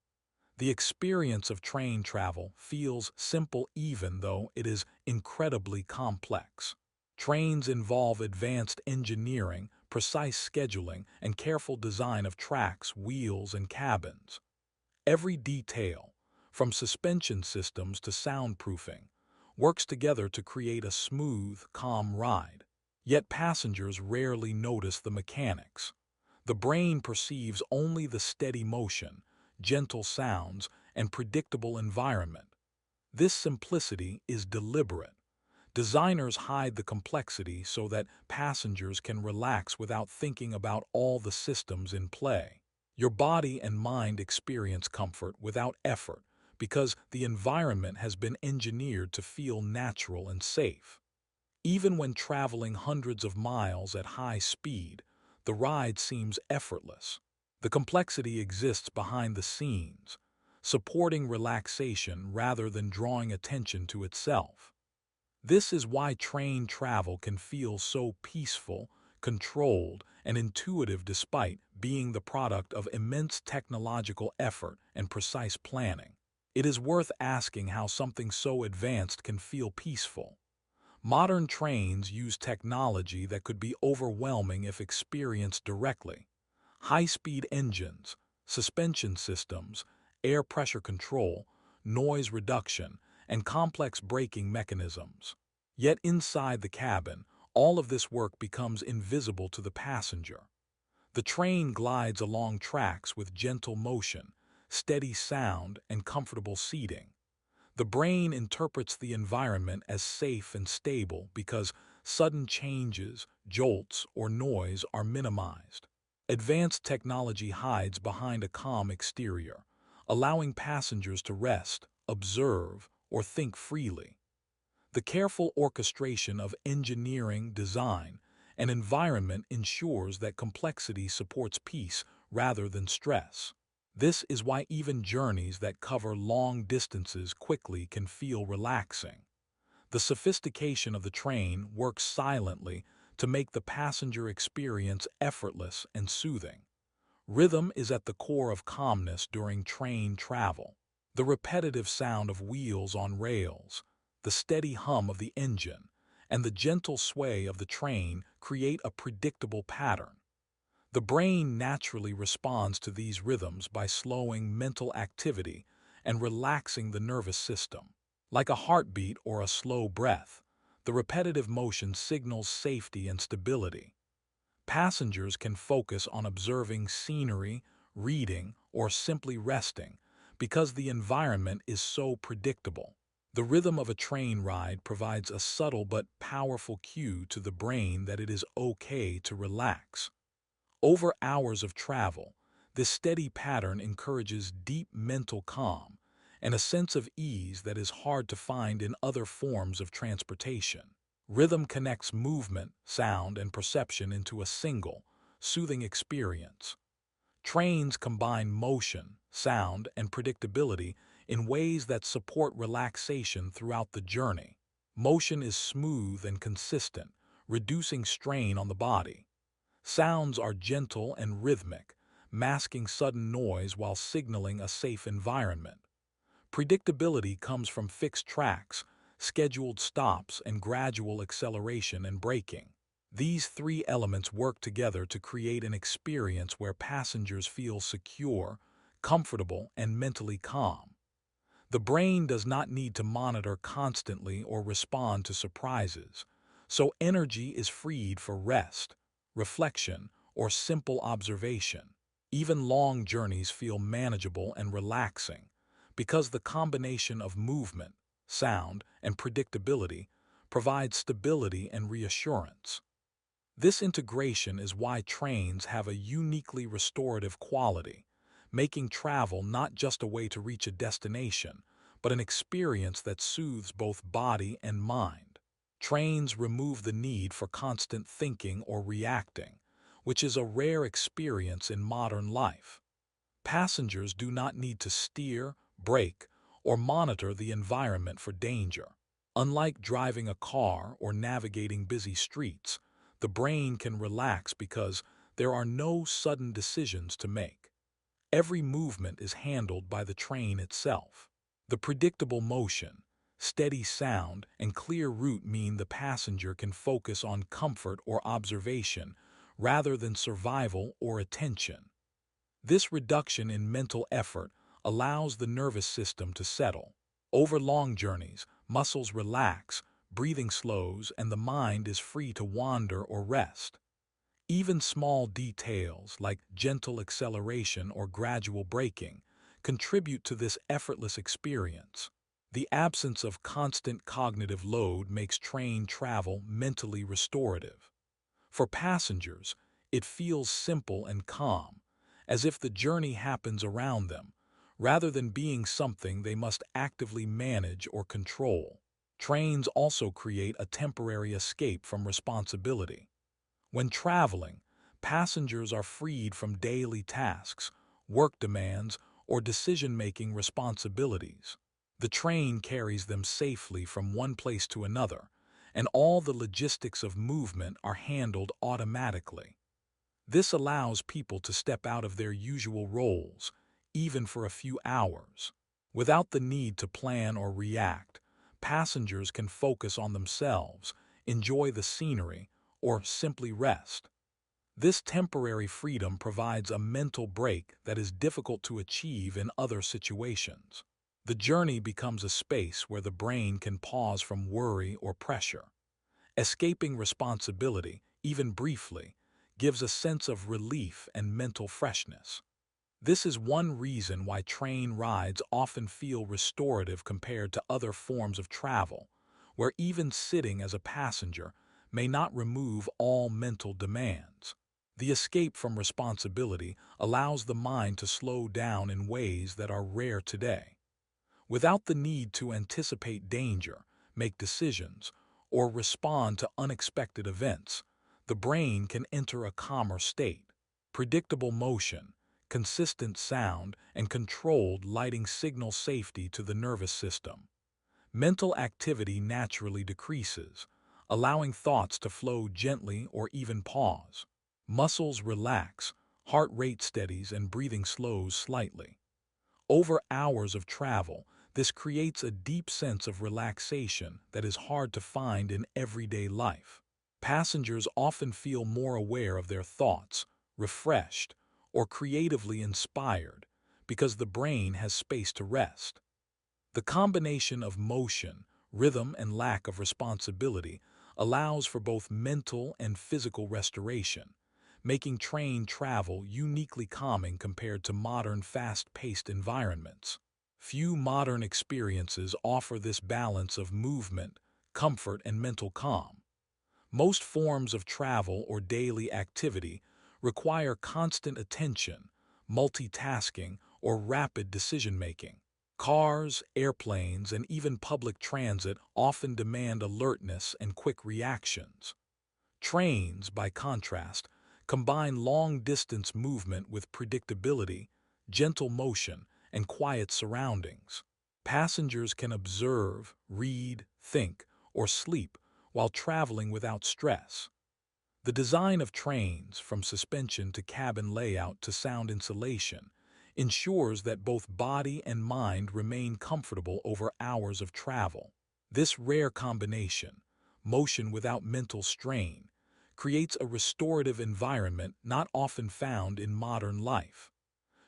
The experience of train travel feels simple even though it is incredibly complex. Trains involve advanced engineering, precise scheduling, and careful design of tracks, wheels, and cabins. Every detail, from suspension systems to soundproofing, works together to create a smooth, calm ride. Yet passengers rarely notice the mechanics. The brain perceives only the steady motion, gentle sounds, and predictable environment. This simplicity is deliberate. Designers hide the complexity so that passengers can relax without thinking about all the systems in play. Your body and mind experience comfort without effort because the environment has been engineered to feel natural and safe. Even when traveling hundreds of miles at high speed, the ride seems effortless. The complexity exists behind the scenes, supporting relaxation rather than drawing attention to itself. This is why train travel can feel so peaceful, controlled, and intuitive despite being the product of immense technological effort and precise planning. It is worth asking how something so advanced can feel peaceful. Modern trains use technology that could be overwhelming if experienced directly. High-speed engines, suspension systems, air pressure control, noise reduction, and complex braking mechanisms. Yet inside the cabin, all of this work becomes invisible to the passenger. The train glides along tracks with gentle motion, steady sound, and comfortable seating. The brain interprets the environment as safe and stable because sudden changes, jolts, or noise are minimized. Advanced technology hides behind a calm exterior, allowing passengers to rest, observe, or think freely. The careful orchestration of engineering, design, and environment ensures that complexity supports peace rather than stress. This is why even journeys that cover long distances quickly can feel relaxing. The sophistication of the train works silently to make the passenger experience effortless and soothing. Rhythm is at the core of calmness during train travel. The repetitive sound of wheels on rails, the steady hum of the engine, and the gentle sway of the train create a predictable pattern. The brain naturally responds to these rhythms by slowing mental activity and relaxing the nervous system. Like a heartbeat or a slow breath, the repetitive motion signals safety and stability. Passengers can focus on observing scenery, reading, or simply resting because the environment is so predictable. The rhythm of a train ride provides a subtle but powerful cue to the brain that it is okay to relax. Over hours of travel, this steady pattern encourages deep mental calm and a sense of ease that is hard to find in other forms of transportation. Rhythm connects movement, sound, and perception into a single, soothing experience. Trains combine motion, sound, and predictability in ways that support relaxation throughout the journey. Motion is smooth and consistent, reducing strain on the body. Sounds are gentle and rhythmic, masking sudden noise while signaling a safe environment. Predictability comes from fixed tracks, scheduled stops, and gradual acceleration and braking. These three elements work together to create an experience where passengers feel secure, comfortable, and mentally calm. The brain does not need to monitor constantly or respond to surprises, so energy is freed for rest, reflection, or simple observation. Even long journeys feel manageable and relaxing because the combination of movement, sound, and predictability provides stability and reassurance. This integration is why trains have a uniquely restorative quality, making travel not just a way to reach a destination, but an experience that soothes both body and mind. Trains remove the need for constant thinking or reacting, which is a rare experience in modern life. Passengers do not need to steer, brake, or monitor the environment for danger. Unlike driving a car or navigating busy streets, the brain can relax because there are no sudden decisions to make. Every movement is handled by the train itself. The predictable motion, steady sound, and clear route mean the passenger can focus on comfort or observation rather than survival or attention. This reduction in mental effort allows the nervous system to settle. Over long journeys, muscles relax, breathing slows, and the mind is free to wander or rest. Even small details like gentle acceleration or gradual braking contribute to this effortless experience. The absence of constant cognitive load makes train travel mentally restorative. For passengers, it feels simple and calm, as if the journey happens around them, rather than being something they must actively manage or control. Trains also create a temporary escape from responsibility. When traveling, passengers are freed from daily tasks, work demands, or decision-making responsibilities. The train carries them safely from one place to another, and all the logistics of movement are handled automatically. This allows people to step out of their usual roles, even for a few hours. Without the need to plan or react, passengers can focus on themselves, enjoy the scenery, or simply rest. This temporary freedom provides a mental break that is difficult to achieve in other situations. The journey becomes a space where the brain can pause from worry or pressure. Escaping responsibility, even briefly, gives a sense of relief and mental freshness. This is one reason why train rides often feel restorative compared to other forms of travel, where even sitting as a passenger may not remove all mental demands. The escape from responsibility allows the mind to slow down in ways that are rare today. Without the need to anticipate danger, make decisions, or respond to unexpected events, the brain can enter a calmer state. Predictable motion, consistent sound, and controlled lighting signal safety to the nervous system. Mental activity naturally decreases, allowing thoughts to flow gently or even pause. Muscles relax, heart rate steadies, and breathing slows slightly. Over hours of travel, this creates a deep sense of relaxation that is hard to find in everyday life. Passengers often feel more aware of their thoughts, refreshed, or creatively inspired because the brain has space to rest. The combination of motion, rhythm, and lack of responsibility allows for both mental and physical restoration, making train travel uniquely calming compared to modern fast-paced environments. Few modern experiences offer this balance of movement, comfort, and mental calm. Most forms of travel or daily activity require constant attention, multitasking, or rapid decision-making. Cars, airplanes, and even public transit often demand alertness and quick reactions. Trains, by contrast, combine long-distance movement with predictability, gentle motion, and quiet surroundings. Passengers can observe, read, think, or sleep while traveling without stress. The design of trains, from suspension to cabin layout to sound insulation, ensures that both body and mind remain comfortable over hours of travel. This rare combination, motion without mental strain, creates a restorative environment not often found in modern life.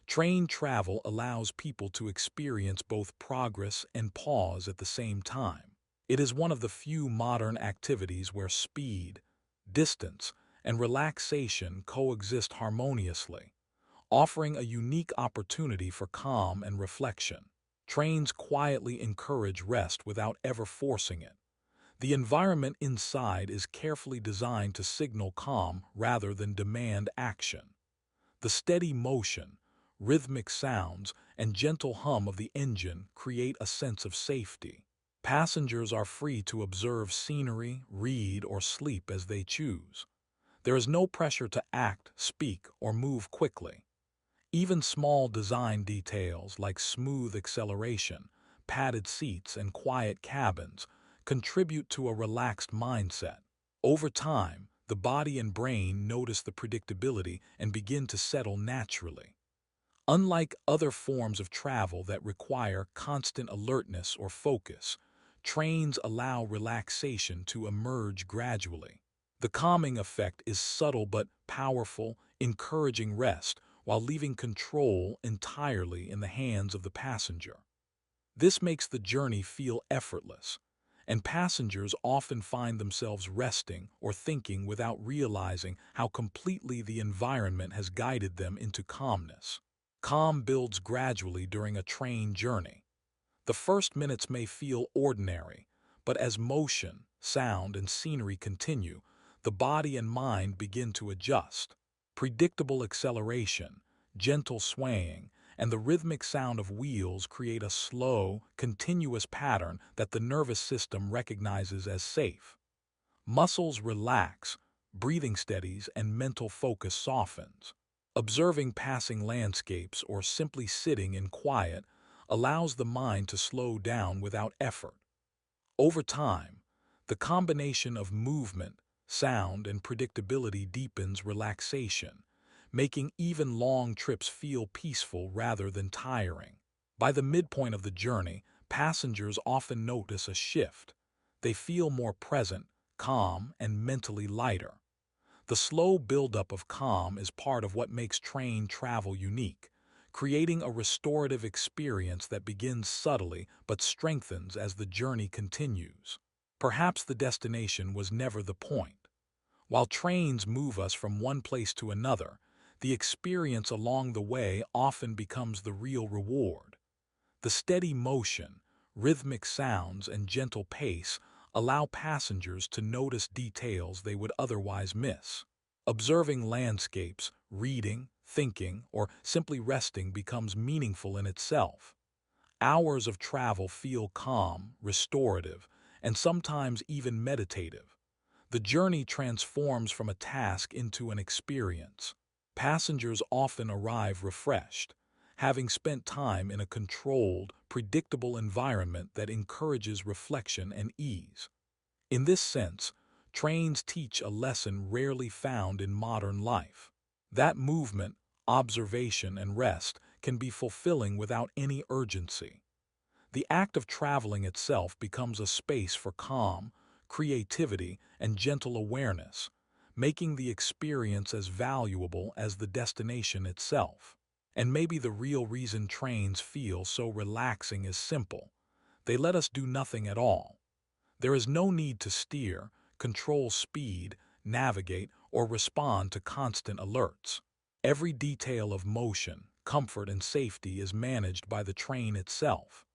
Train travel allows people to experience both progress and pause at the same time. It is one of the few modern activities where speed, distance, and relaxation coexist harmoniously, offering a unique opportunity for calm and reflection. Trains quietly encourage rest without ever forcing it. The environment inside is carefully designed to signal calm rather than demand action. The steady motion, rhythmic sounds, and gentle hum of the engine create a sense of safety. Passengers are free to observe scenery, read, or sleep as they choose. There is no pressure to act, speak, or move quickly. Even small design details like smooth acceleration, padded seats, and quiet cabins contribute to a relaxed mindset. Over time, the body and brain notice the predictability and begin to settle naturally. Unlike other forms of travel that require constant alertness or focus, trains allow relaxation to emerge gradually. The calming effect is subtle but powerful, encouraging rest while leaving control entirely in the hands of the passenger. This makes the journey feel effortless, and passengers often find themselves resting or thinking without realizing how completely the environment has guided them into calmness. Calm builds gradually during a train journey. The first minutes may feel ordinary, but as motion, sound, and scenery continue, the body and mind begin to adjust. Predictable acceleration, gentle swaying, and the rhythmic sound of wheels create a slow, continuous pattern that the nervous system recognizes as safe. Muscles relax, breathing steadies, and mental focus softens. Observing passing landscapes or simply sitting in quiet allows the mind to slow down without effort. Over time, the combination of movement, sound, and predictability deepens relaxation, making even long trips feel peaceful rather than tiring. By the midpoint of the journey, passengers often notice a shift. They feel more present, calm, and mentally lighter. The slow buildup of calm is part of what makes train travel unique, creating a restorative experience that begins subtly but strengthens as the journey continues. Perhaps the destination was never the point. While trains move us from one place to another, the experience along the way often becomes the real reward. The steady motion, rhythmic sounds, and gentle pace allow passengers to notice details they would otherwise miss. Observing landscapes, reading, thinking, or simply resting becomes meaningful in itself. Hours of travel feel calm, restorative, and sometimes even meditative. The journey transforms from a task into an experience. Passengers often arrive refreshed, having spent time in a controlled, predictable environment that encourages reflection and ease. In this sense, trains teach a lesson rarely found in modern life. That movement, observation, and rest can be fulfilling without any urgency. The act of traveling itself becomes a space for calm, creativity, and gentle awareness, making the experience as valuable as the destination itself. And maybe the real reason trains feel so relaxing is simple. They let us do nothing at all. There is no need to steer, control speed, navigate, or respond to constant alerts. Every detail of motion, comfort, and safety is managed by the train itself.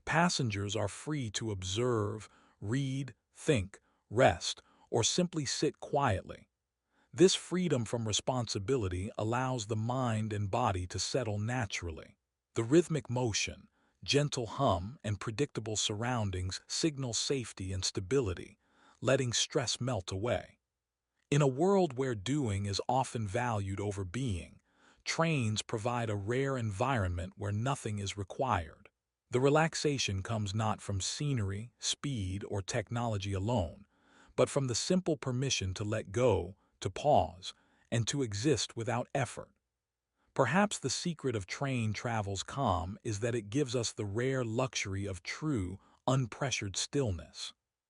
Passengers are free to observe, read, think, rest, or simply sit quietly. This freedom from responsibility allows the mind and body to settle naturally. The rhythmic motion, gentle hum, and predictable surroundings signal safety and stability, letting stress melt away. In a world where doing is often valued over being, trains provide a rare environment where nothing is required. The relaxation comes not from scenery, speed, or technology alone, but from the simple permission to let go, to pause, and to exist without effort. Perhaps the secret of train travel's calm is that it gives us the rare luxury of true, unpressured stillness.